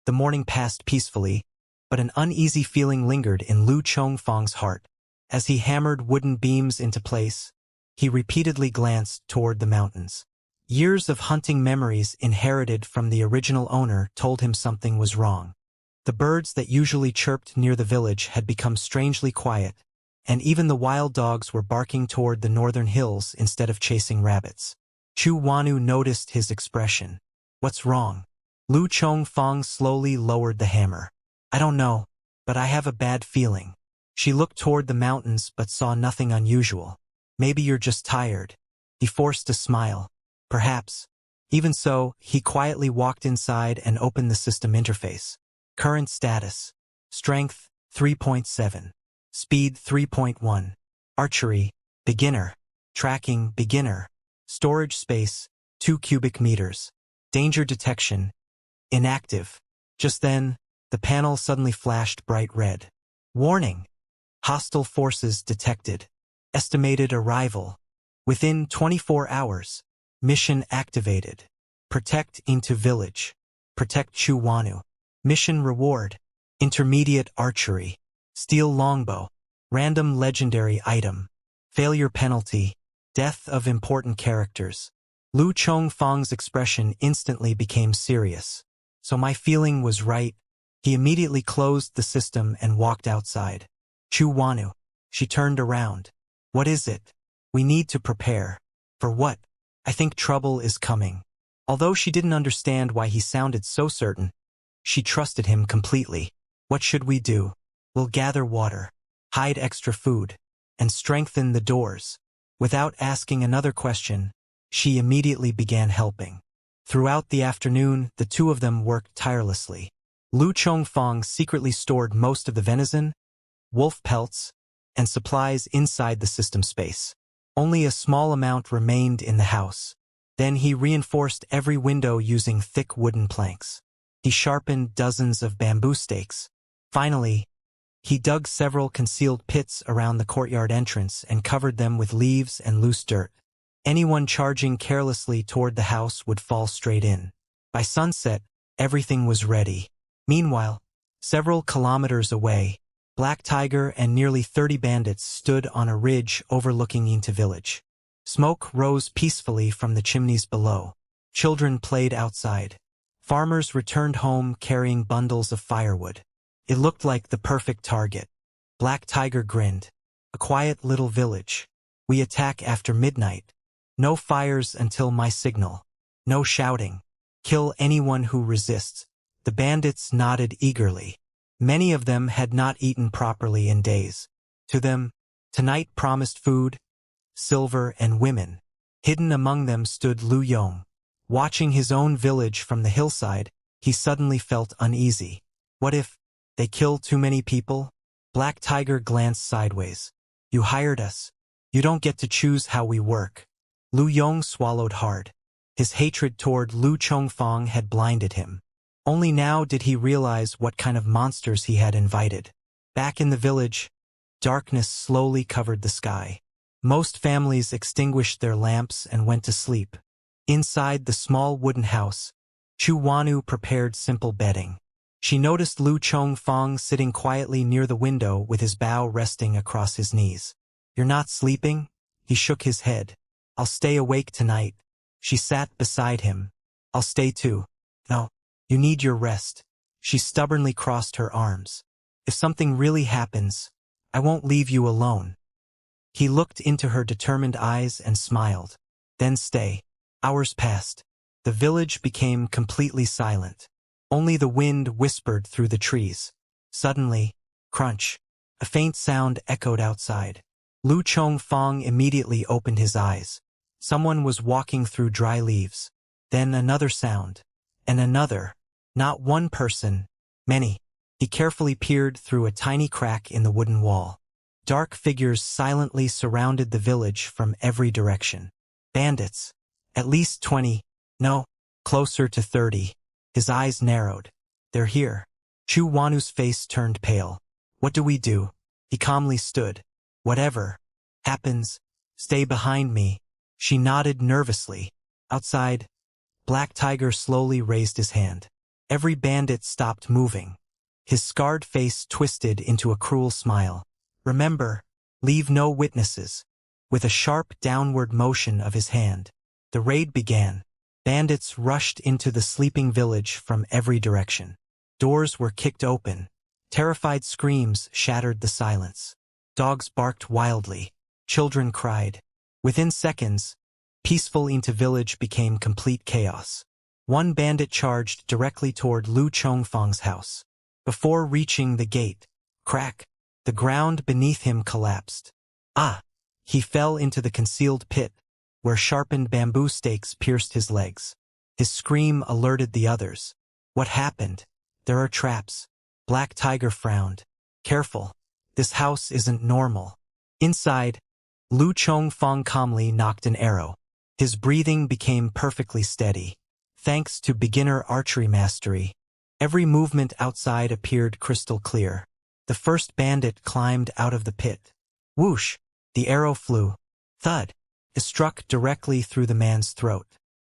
The morning passed peacefully, but an uneasy feeling lingered in Lu Chongfang's heart. As he hammered wooden beams into place, he repeatedly glanced toward the mountains. Years of hunting memories inherited from the original owner told him something was wrong. The birds that usually chirped near the village had become strangely quiet, and even the wild dogs were barking toward the northern hills instead of chasing rabbits. Chu Wanu noticed his expression. "What's wrong?" Lu Chongfang slowly lowered the hammer. "I don't know, but I have a bad feeling." She looked toward the mountains but saw nothing unusual. "Maybe you're just tired." He forced a smile. "Perhaps." Even so, he quietly walked inside and opened the system interface. Current status: Strength 3.7, Speed 3.1, Archery Beginner, Tracking Beginner, Storage Space 2 cubic meters, Danger Detection Inactive. Just then, the panel suddenly flashed bright red. "Warning! Hostile forces detected. Estimated arrival within 24 hours. Mission activated. Protect Inta village. Protect Chu Wanu. Mission reward: Intermediate archery. Steel longbow. Random legendary item. Failure penalty: Death of important characters." Lu Chongfang's expression instantly became serious. So my feeling was right. He immediately closed the system and walked outside. "Chu Wanu." She turned around. "What is it?" "We need to prepare." "For what?" "I think trouble is coming." Although she didn't understand why he sounded so certain, she trusted him completely. "What should we do?" "We'll gather water, hide extra food, and strengthen the doors." Without asking another question, she immediately began helping. Throughout the afternoon, the two of them worked tirelessly. Lu Chongfang secretly stored most of the venison, wolf pelts, and supplies inside the system space. Only a small amount remained in the house. Then he reinforced every window using thick wooden planks. He sharpened dozens of bamboo stakes. Finally, he dug several concealed pits around the courtyard entrance and covered them with leaves and loose dirt. Anyone charging carelessly toward the house would fall straight in. By sunset, everything was ready. Meanwhile, several kilometers away, Black Tiger and nearly 30 bandits stood on a ridge overlooking Inta village. Smoke rose peacefully from the chimneys below. Children played outside. Farmers returned home carrying bundles of firewood. It looked like the perfect target. Black Tiger grinned. "A quiet little village. We attack after midnight. No fires until my signal. No shouting. Kill anyone who resists." The bandits nodded eagerly. Many of them had not eaten properly in days. To them, tonight promised food, silver, and women. Hidden among them stood Lu Yong. Watching his own village from the hillside, he suddenly felt uneasy. What if they kill too many people? Black Tiger glanced sideways. "You hired us. You don't get to choose how we work." Lu Yong swallowed hard. His hatred toward Lu Chongfang had blinded him. Only now did he realize what kind of monsters he had invited. Back in the village, darkness slowly covered the sky. Most families extinguished their lamps and went to sleep. Inside the small wooden house, Chu Wanu prepared simple bedding. She noticed Lu Chongfang sitting quietly near the window with his bow resting across his knees. "You're not sleeping?" He shook his head. "I'll stay awake tonight." She sat beside him. "I'll stay too." "No. You need your rest." She stubbornly crossed her arms. "If something really happens, I won't leave you alone." He looked into her determined eyes and smiled. "Then stay." Hours passed. The village became completely silent. Only the wind whispered through the trees. Suddenly, crunch, A faint sound echoed outside. Lu Chongfang immediately opened his eyes. Someone was walking through dry leaves. Then another sound. And another. Not one person. Many. He carefully peered through a tiny crack in the wooden wall. Dark figures silently surrounded the village from every direction. Bandits. At least 20. No. Closer to 30. His eyes narrowed. They're here. Chu Wanu's face turned pale. What do we do? He calmly stood. Whatever happens, stay behind me. She nodded nervously. Outside, Black Tiger slowly raised his hand. Every bandit stopped moving. His scarred face twisted into a cruel smile. Remember, leave no witnesses. With a sharp downward motion of his hand, the raid began. Bandits rushed into the sleeping village from every direction. Doors were kicked open. Terrified screams shattered the silence. Dogs barked wildly. Children cried. Within seconds, peaceful Inta village became complete chaos. One bandit charged directly toward Lu Chongfang's house. Before reaching the gate, crack, the ground beneath him collapsed. Ah! He fell into the concealed pit, where sharpened bamboo stakes pierced his legs. His scream alerted the others. What happened? There are traps. Black Tiger frowned. Careful. This house isn't normal. Inside, Lu Chongfang calmly nocked an arrow. His breathing became perfectly steady. Thanks to beginner archery mastery, every movement outside appeared crystal clear. The first bandit climbed out of the pit. Whoosh! The arrow flew. Thud! It struck directly through the man's throat.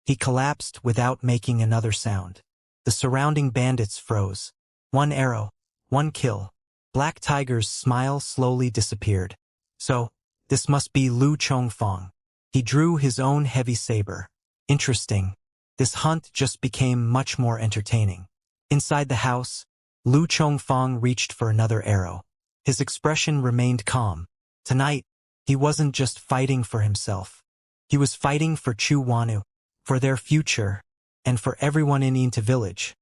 He collapsed without making another sound. The surrounding bandits froze. One arrow. One kill. Black Tiger's smile slowly disappeared. So, this must be Lu Chongfang. He drew his own heavy saber. Interesting. This hunt just became much more entertaining. Inside the house, Lu Chongfang reached for another arrow. His expression remained calm. Tonight, he wasn't just fighting for himself. He was fighting for Chu Wanu, for their future, and for everyone in Inta village.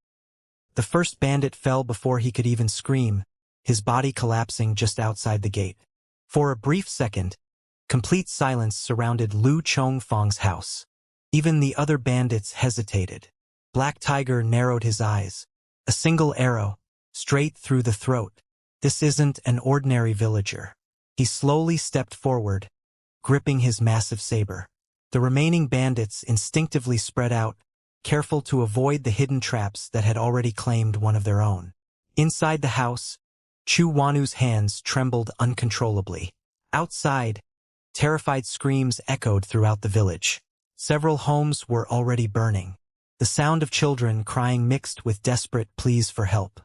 The first bandit fell before he could even scream, his body collapsing just outside the gate. For a brief second, complete silence surrounded Lu Chongfang's house. Even the other bandits hesitated. Black Tiger narrowed his eyes. A single arrow, straight through the throat. This isn't an ordinary villager. He slowly stepped forward, gripping his massive saber. The remaining bandits instinctively spread out, careful to avoid the hidden traps that had already claimed one of their own. Inside the house, Chu Wanu's hands trembled uncontrollably. Outside, terrified screams echoed throughout the village. Several homes were already burning. The sound of children crying mixed with desperate pleas for help.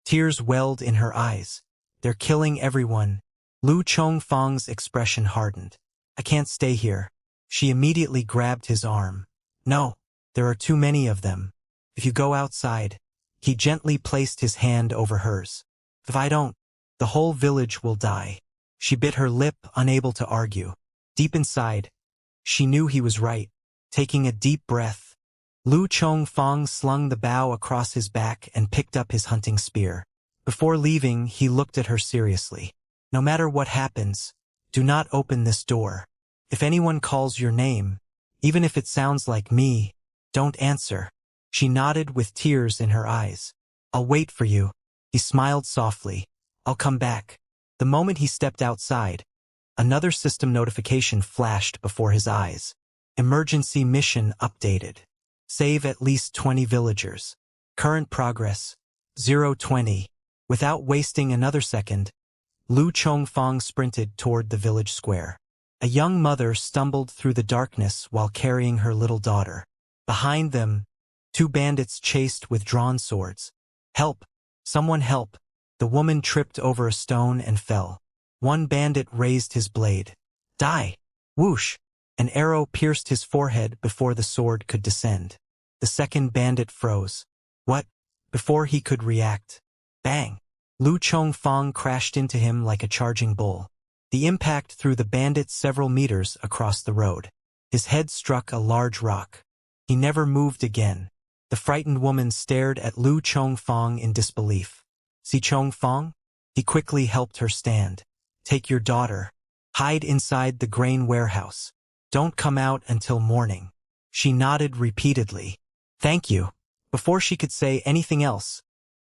Tears welled in her eyes. They're killing everyone. Lu Chongfang's expression hardened. I can't stay here. She immediately grabbed his arm. No, there are too many of them. If you go outside, he gently placed his hand over hers. If I don't, the whole village will die. She bit her lip, unable to argue. Deep inside, she knew he was right. Taking a deep breath, Lu Chongfang slung the bow across his back and picked up his hunting spear. Before leaving, he looked at her seriously. No matter what happens, do not open this door. If anyone calls your name, even if it sounds like me, don't answer. She nodded with tears in her eyes. I'll wait for you. He smiled softly. I'll come back. The moment he stepped outside, another system notification flashed before his eyes. Emergency mission updated. Save at least 20 villagers. Current progress, 020. Without wasting another second, Lu Chongfang sprinted toward the village square. A young mother stumbled through the darkness while carrying her little daughter. Behind them, two bandits chased with drawn swords. Help! Someone help! The woman tripped over a stone and fell. One bandit raised his blade. Die! Whoosh! An arrow pierced his forehead before the sword could descend. The second bandit froze. What? Before he could react. Bang! Lu Chongfang crashed into him like a charging bull. The impact threw the bandit several meters across the road. His head struck a large rock. He never moved again. The frightened woman stared at Lu Chongfang in disbelief. Si Chongfang? He quickly helped her stand. Take your daughter. Hide inside the grain warehouse. Don't come out until morning. She nodded repeatedly. Thank you. Before she could say anything else,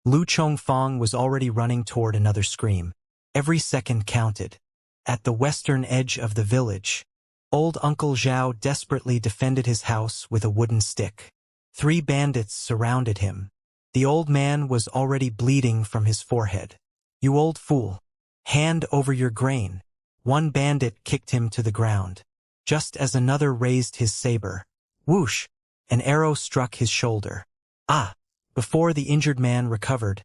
Lu Chongfang was already running toward another scream. Every second counted. At the western edge of the village, old Uncle Zhao desperately defended his house with a wooden stick. 3 bandits surrounded him. The old man was already bleeding from his forehead. You old fool. Hand over your grain. One bandit kicked him to the ground. Just as another raised his saber. Whoosh! An arrow struck his shoulder. Ah! Before the injured man recovered,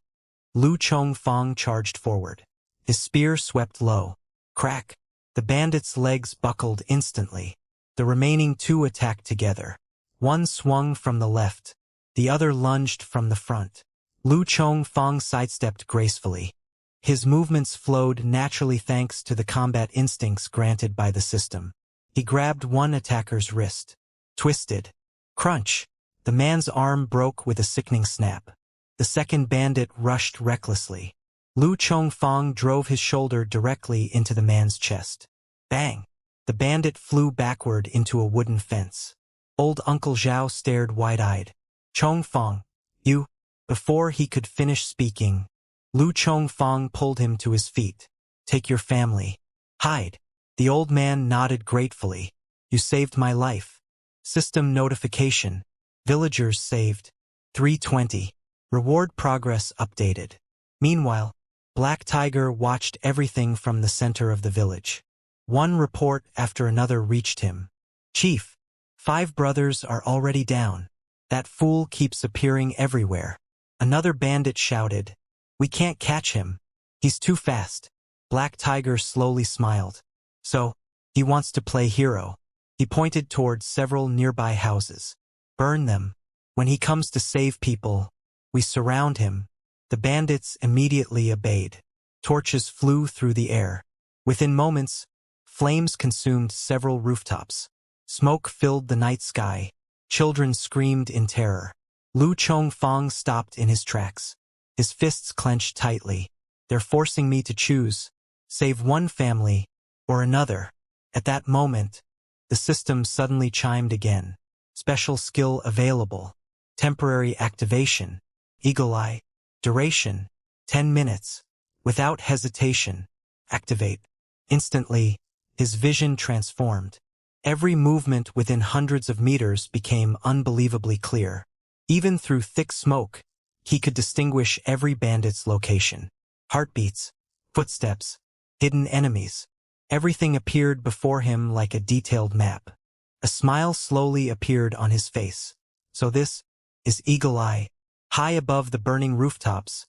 Lu Chongfang charged forward. His spear swept low. Crack! The bandit's legs buckled instantly. The remaining 2 attacked together. One swung from the left. The other lunged from the front. Lu Chongfang sidestepped gracefully. His movements flowed naturally thanks to the combat instincts granted by the system. He grabbed one attacker's wrist. Twisted. Crunch! The man's arm broke with a sickening snap. The second bandit rushed recklessly. Lu Chongfang drove his shoulder directly into the man's chest. Bang! The bandit flew backward into a wooden fence. Old Uncle Zhao stared wide-eyed. Chongfang, you... Before he could finish speaking, Lu Chongfang pulled him to his feet. Take your family. Hide. The old man nodded gratefully. You saved my life. System notification. Villagers saved. 320. Reward progress updated. Meanwhile, Black Tiger watched everything from the center of the village. One report after another reached him. Chief, 5 brothers are already down. That fool keeps appearing everywhere. Another bandit shouted. We can't catch him. He's too fast. Black Tiger slowly smiled. So, he wants to play hero. He pointed towards several nearby houses. Burn them. When he comes to save people, we surround him. The bandits immediately obeyed. Torches flew through the air. Within moments, flames consumed several rooftops. Smoke filled the night sky. Children screamed in terror. Lu Chongfang stopped in his tracks. His fists clenched tightly. They're forcing me to choose. Save one family, or another. At that moment, the system suddenly chimed again. Special skill available. Temporary activation. Eagle Eye. Duration. 10 minutes. Without hesitation. Activate. Instantly, his vision transformed. Every movement within hundreds of meters became unbelievably clear. Even through thick smoke, he could distinguish every bandit's location. Heartbeats, footsteps, hidden enemies. Everything appeared before him like a detailed map. A smile slowly appeared on his face. So this is Eagle Eye. High above the burning rooftops,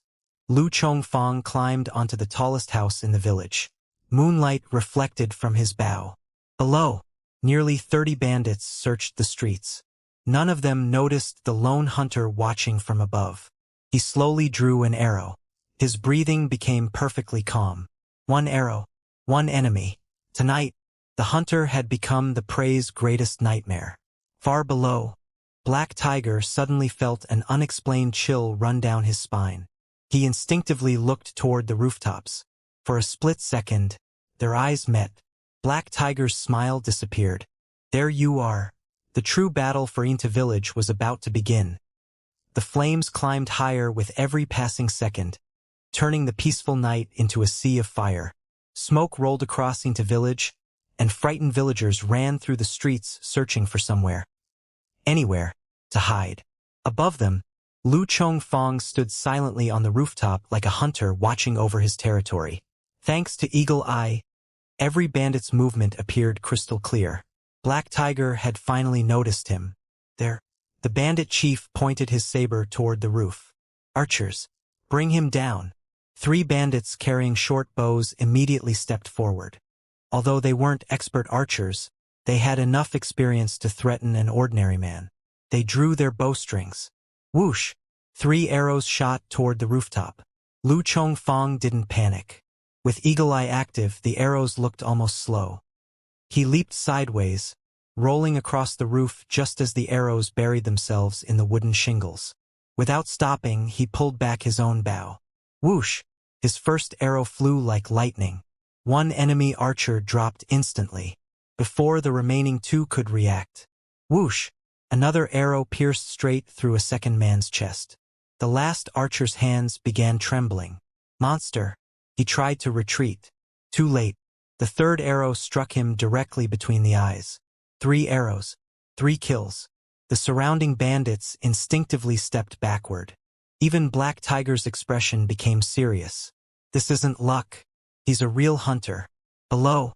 Lu Chongfang climbed onto the tallest house in the village. Moonlight reflected from his bow. Below, nearly 30 bandits searched the streets. None of them noticed the lone hunter watching from above. He slowly drew an arrow. His breathing became perfectly calm. One arrow, one enemy. Tonight, the hunter had become the prey's greatest nightmare. Far below, Black Tiger suddenly felt an unexplained chill run down his spine. He instinctively looked toward the rooftops. For a split second, their eyes met. Black Tiger's smile disappeared. There you are. The true battle for Inta village was about to begin. The flames climbed higher with every passing second, turning the peaceful night into a sea of fire. Smoke rolled across Inta village, and frightened villagers ran through the streets searching for somewhere. Anywhere to hide. Above them, Lu Chongfang stood silently on the rooftop like a hunter watching over his territory. Thanks to Eagle Eye, every bandit's movement appeared crystal clear. Black Tiger had finally noticed him. There, the bandit chief pointed his saber toward the roof. Archers, bring him down. 3 bandits carrying short bows immediately stepped forward. Although they weren't expert archers, they had enough experience to threaten an ordinary man. They drew their bowstrings. Whoosh! 3 arrows shot toward the rooftop. Lu Chongfang didn't panic. With Eagle Eye active, the arrows looked almost slow. He leaped sideways, rolling across the roof just as the arrows buried themselves in the wooden shingles. Without stopping, he pulled back his own bow. Whoosh! His first arrow flew like lightning. One enemy archer dropped instantly, before the remaining two could react. Whoosh! Another arrow pierced straight through a second man's chest. The last archer's hands began trembling. Monster! He tried to retreat. Too late. The third arrow struck him directly between the eyes. 3 arrows. 3 kills. The surrounding bandits instinctively stepped backward. Even Black Tiger's expression became serious. This isn't luck. He's a real hunter. Below,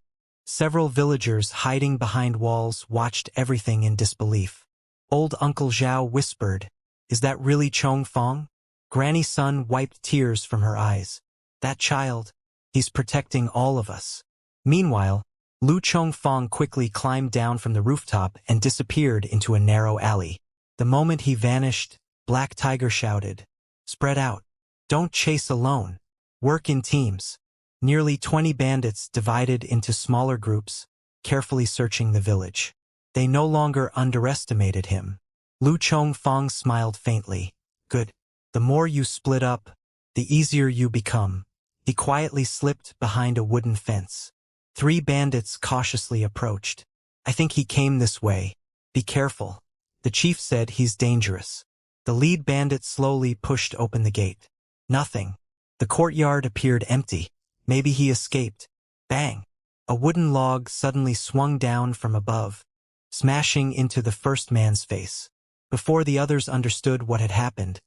several villagers hiding behind walls watched everything in disbelief. Old Uncle Zhao whispered, "Is that really Chong Fong?" Granny Sun wiped tears from her eyes. "That child, he's protecting all of us." Meanwhile, Lu Chong Fong quickly climbed down from the rooftop and disappeared into a narrow alley. The moment he vanished, Black Tiger shouted, "Spread out. Don't chase alone. Work in teams." Nearly 20 bandits divided into smaller groups, carefully searching the village. They no longer underestimated him. Lu Chong Fong smiled faintly. "Good. The more you split up, the easier you become." He quietly slipped behind a wooden fence. 3 bandits cautiously approached. "I think he came this way. Be careful." The chief said, "He's dangerous." The lead bandit slowly pushed open the gate. Nothing. The courtyard appeared empty. Maybe he escaped. Bang! A wooden log suddenly swung down from above, smashing into the first man's face. Before the others understood what had happened,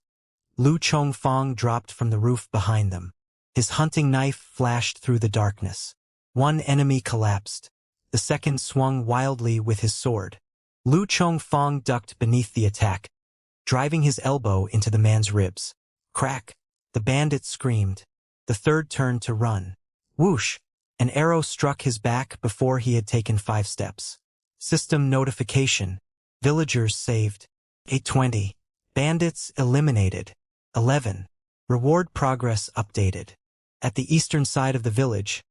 Lu Chong Fong dropped from the roof behind them. His hunting knife flashed through the darkness. One enemy collapsed. The second swung wildly with his sword. Lu Chong Fong ducked beneath the attack, driving his elbow into the man's ribs. Crack! The bandit screamed. The third turned to run. Whoosh! An arrow struck his back before he had taken 5 steps. System notification. Villagers saved. 820. Bandits eliminated. 11. Reward progress updated. At the eastern side of the village,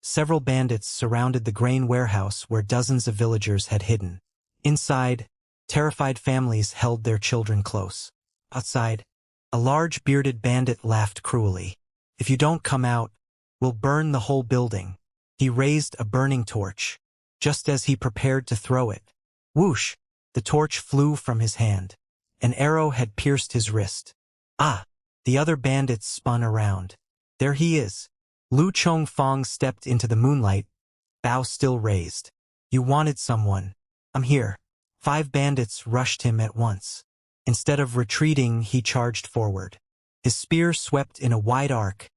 several bandits surrounded the grain warehouse where dozens of villagers had hidden. Inside, terrified families held their children close. Outside, a large bearded bandit laughed cruelly. "If you don't come out, we'll burn the whole building." He raised a burning torch. Just as he prepared to throw it, whoosh! The torch flew from his hand. An arrow had pierced his wrist. Ah! The other bandits spun around. There he is. Lu Chong Fong stepped into the moonlight, bow still raised. "You wanted someone. I'm here." 5 bandits rushed him at once. Instead of retreating, he charged forward. His spear swept in a wide arc,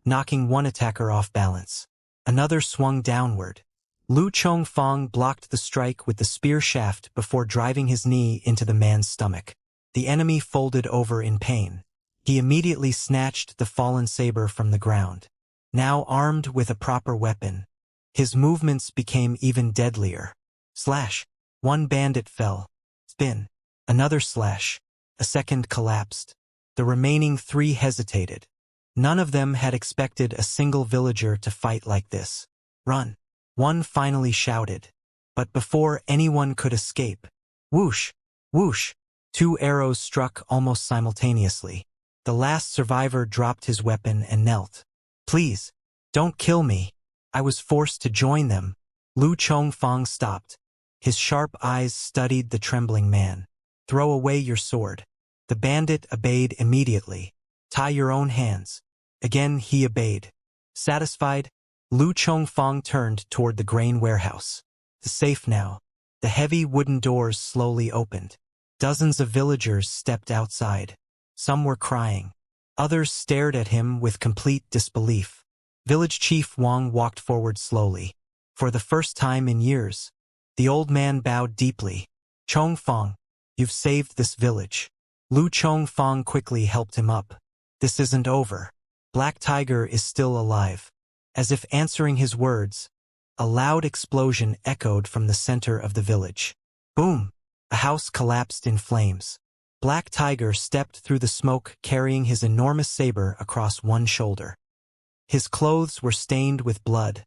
knocking one attacker off balance. Another swung downward. Lu Chong Fong blocked the strike with the spear shaft before driving his knee into the man's stomach. The enemy folded over in pain. He immediately snatched the fallen saber from the ground. Now armed with a proper weapon, his movements became even deadlier. Slash! One bandit fell. Spin. Another slash. A second collapsed. The remaining 3 hesitated. None of them had expected a single villager to fight like this. "Run!" One finally shouted. But before anyone could escape, whoosh! Whoosh! 2 arrows struck almost simultaneously. The last survivor dropped his weapon and knelt. "Please, don't kill me. I was forced to join them." Lu Chong Fong stopped. His sharp eyes studied the trembling man. "Throw away your sword." The bandit obeyed immediately. "Tie your own hands." Again he obeyed. Satisfied, Lu Chong Fong turned toward the grain warehouse. The safe now. The heavy wooden doors slowly opened. Dozens of villagers stepped outside. Some were crying. Others stared at him with complete disbelief. Village Chief Wang walked forward slowly. For the first time in years, the old man bowed deeply. "Chong Fong, you've saved this village." Lu Chong Fong quickly helped him up. "This isn't over. Black Tiger is still alive." As if answering his words, a loud explosion echoed from the center of the village. Boom! A house collapsed in flames. Black Tiger stepped through the smoke carrying his enormous saber across one shoulder. His clothes were stained with blood,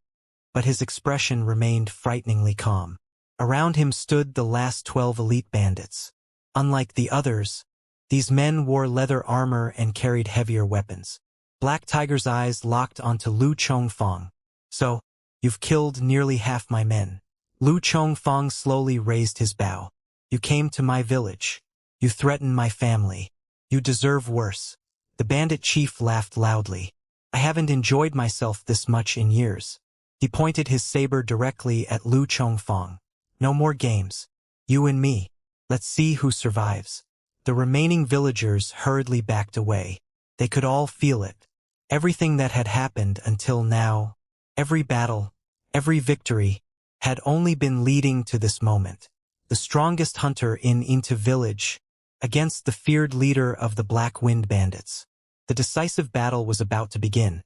but his expression remained frighteningly calm. Around him stood the last 12 elite bandits. Unlike the others, these men wore leather armor and carried heavier weapons. Black Tiger's eyes locked onto Lu Chongfang. So, you've killed nearly half my men. Lu Chongfang slowly raised his bow. You came to my village. You threatened my family. You deserve worse. The bandit chief laughed loudly. I haven't enjoyed myself this much in years. He pointed his saber directly at Lu Chongfang. No more games. You and me. Let's see who survives. The remaining villagers hurriedly backed away. They could all feel it. Everything that had happened until now, every battle, every victory, had only been leading to this moment. The strongest hunter into village, against the feared leader of the Black Wind Bandits. The decisive battle was about to begin.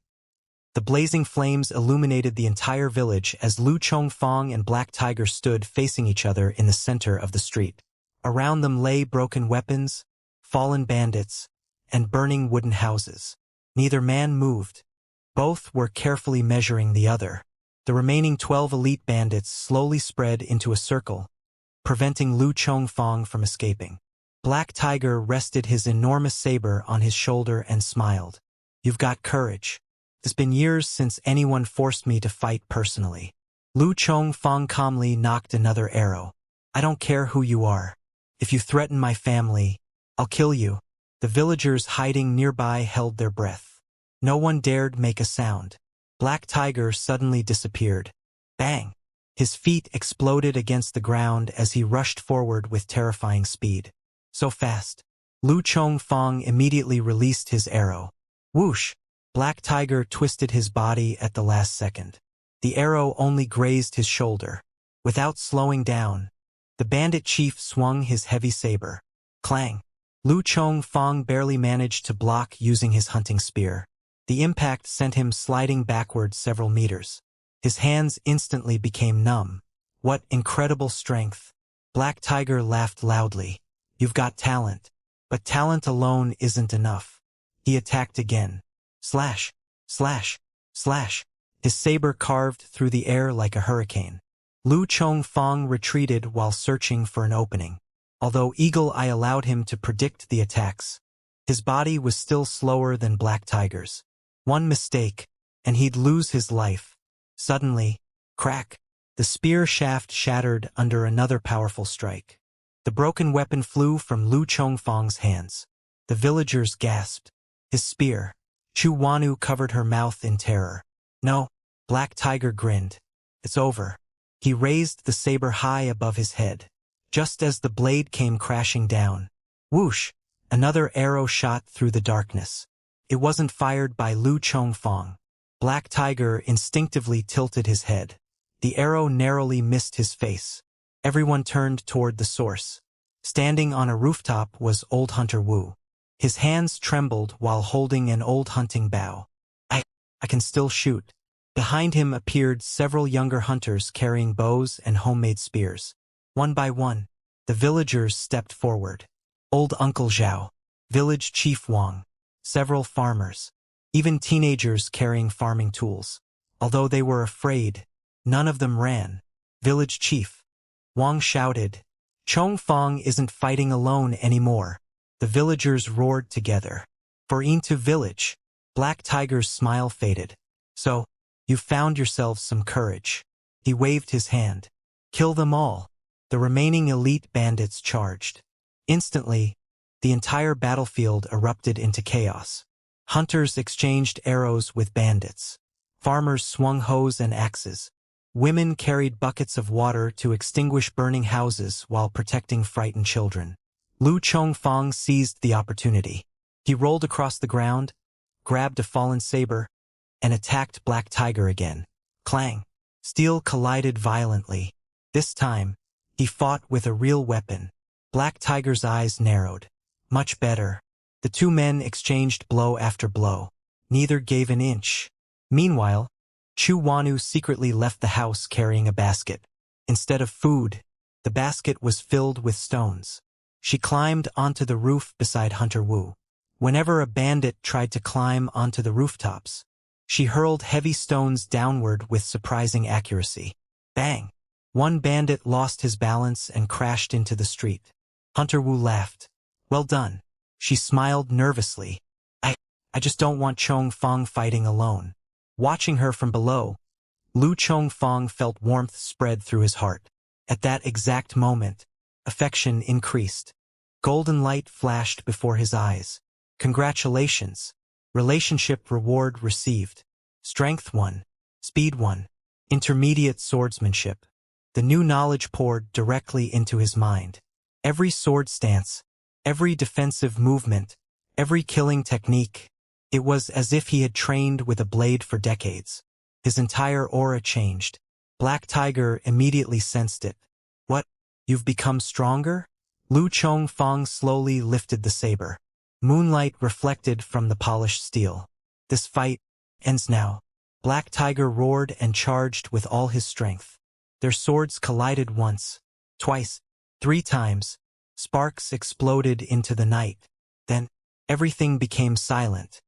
The blazing flames illuminated the entire village as Lu Chongfang and Black Tiger stood facing each other in the center of the street. Around them lay broken weapons, fallen bandits, and burning wooden houses. Neither man moved. Both were carefully measuring the other. The remaining 12 elite bandits slowly spread into a circle, preventing Lu Chongfang from escaping. Black Tiger rested his enormous saber on his shoulder and smiled. You've got courage. It's been years since anyone forced me to fight personally. Lu Chongfang calmly knocked another arrow. I don't care who you are. If you threaten my family, I'll kill you. The villagers hiding nearby held their breath. No one dared make a sound. Black Tiger suddenly disappeared. Bang! His feet exploded against the ground as he rushed forward with terrifying speed. So fast. Lu Chongfang immediately released his arrow. Whoosh! Black Tiger twisted his body at the last second. The arrow only grazed his shoulder. Without slowing down, the bandit chief swung his heavy saber. Clang! Lu Chongfang barely managed to block using his hunting spear. The impact sent him sliding backward several meters. His hands instantly became numb. What incredible strength! Black Tiger laughed loudly. You've got talent. But talent alone isn't enough. He attacked again. Slash! Slash! Slash! His saber carved through the air like a hurricane. Lu Chongfang retreated while searching for an opening. Although Eagle Eye allowed him to predict the attacks, his body was still slower than Black Tiger's. One mistake, and he'd lose his life. Suddenly, crack! The spear shaft shattered under another powerful strike. The broken weapon flew from Lu Chongfang's hands. The villagers gasped. His spear. Chu Wanu covered her mouth in terror. No, Black Tiger grinned. It's over. He raised the saber high above his head. Just as the blade came crashing down, whoosh! Another arrow shot through the darkness. It wasn't fired by Lu Chongfang. Black Tiger instinctively tilted his head. The arrow narrowly missed his face. Everyone turned toward the source. Standing on a rooftop was old Hunter Wu. His hands trembled while holding an old hunting bow. I can still shoot. Behind him appeared several younger hunters carrying bows and homemade spears. One by one, the villagers stepped forward. Old Uncle Zhao, village chief Wang, several farmers, even teenagers carrying farming tools. Although they were afraid, none of them ran. Village chief Wang shouted, Chongfang isn't fighting alone anymore. The villagers roared together. For into village, Black Tiger's smile faded. So, you've found yourselves some courage. He waved his hand. Kill them all. The remaining elite bandits charged. Instantly, the entire battlefield erupted into chaos. Hunters exchanged arrows with bandits. Farmers swung hoes and axes. Women carried buckets of water to extinguish burning houses while protecting frightened children. Lu Chongfang seized the opportunity. He rolled across the ground, grabbed a fallen saber, and attacked Black Tiger again. Clang! Steel collided violently. This time, he fought with a real weapon. Black Tiger's eyes narrowed. Much better. The two men exchanged blow after blow. Neither gave an inch. Meanwhile, Chu Wanu secretly left the house carrying a basket. Instead of food, the basket was filled with stones. She climbed onto the roof beside Hunter Wu. Whenever a bandit tried to climb onto the rooftops, she hurled heavy stones downward with surprising accuracy. Bang! One bandit lost his balance and crashed into the street. Hunter Wu laughed. Well done. She smiled nervously. I just don't want Chong Fong fighting alone. Watching her from below, Lu Chong Fong felt warmth spread through his heart. At that exact moment, affection increased. Golden light flashed before his eyes. Congratulations. Relationship reward received. Strength 1. Speed 1. Intermediate swordsmanship. The new knowledge poured directly into his mind. Every sword stance, every defensive movement, every killing technique. It was as if he had trained with a blade for decades. His entire aura changed. Black Tiger immediately sensed it. What? You've become stronger? Lu Chong Fong slowly lifted the saber. Moonlight reflected from the polished steel. This fight ends now. Black Tiger roared and charged with all his strength. Their swords collided once, twice, 3 times. Sparks exploded into the night. Then, everything became silent.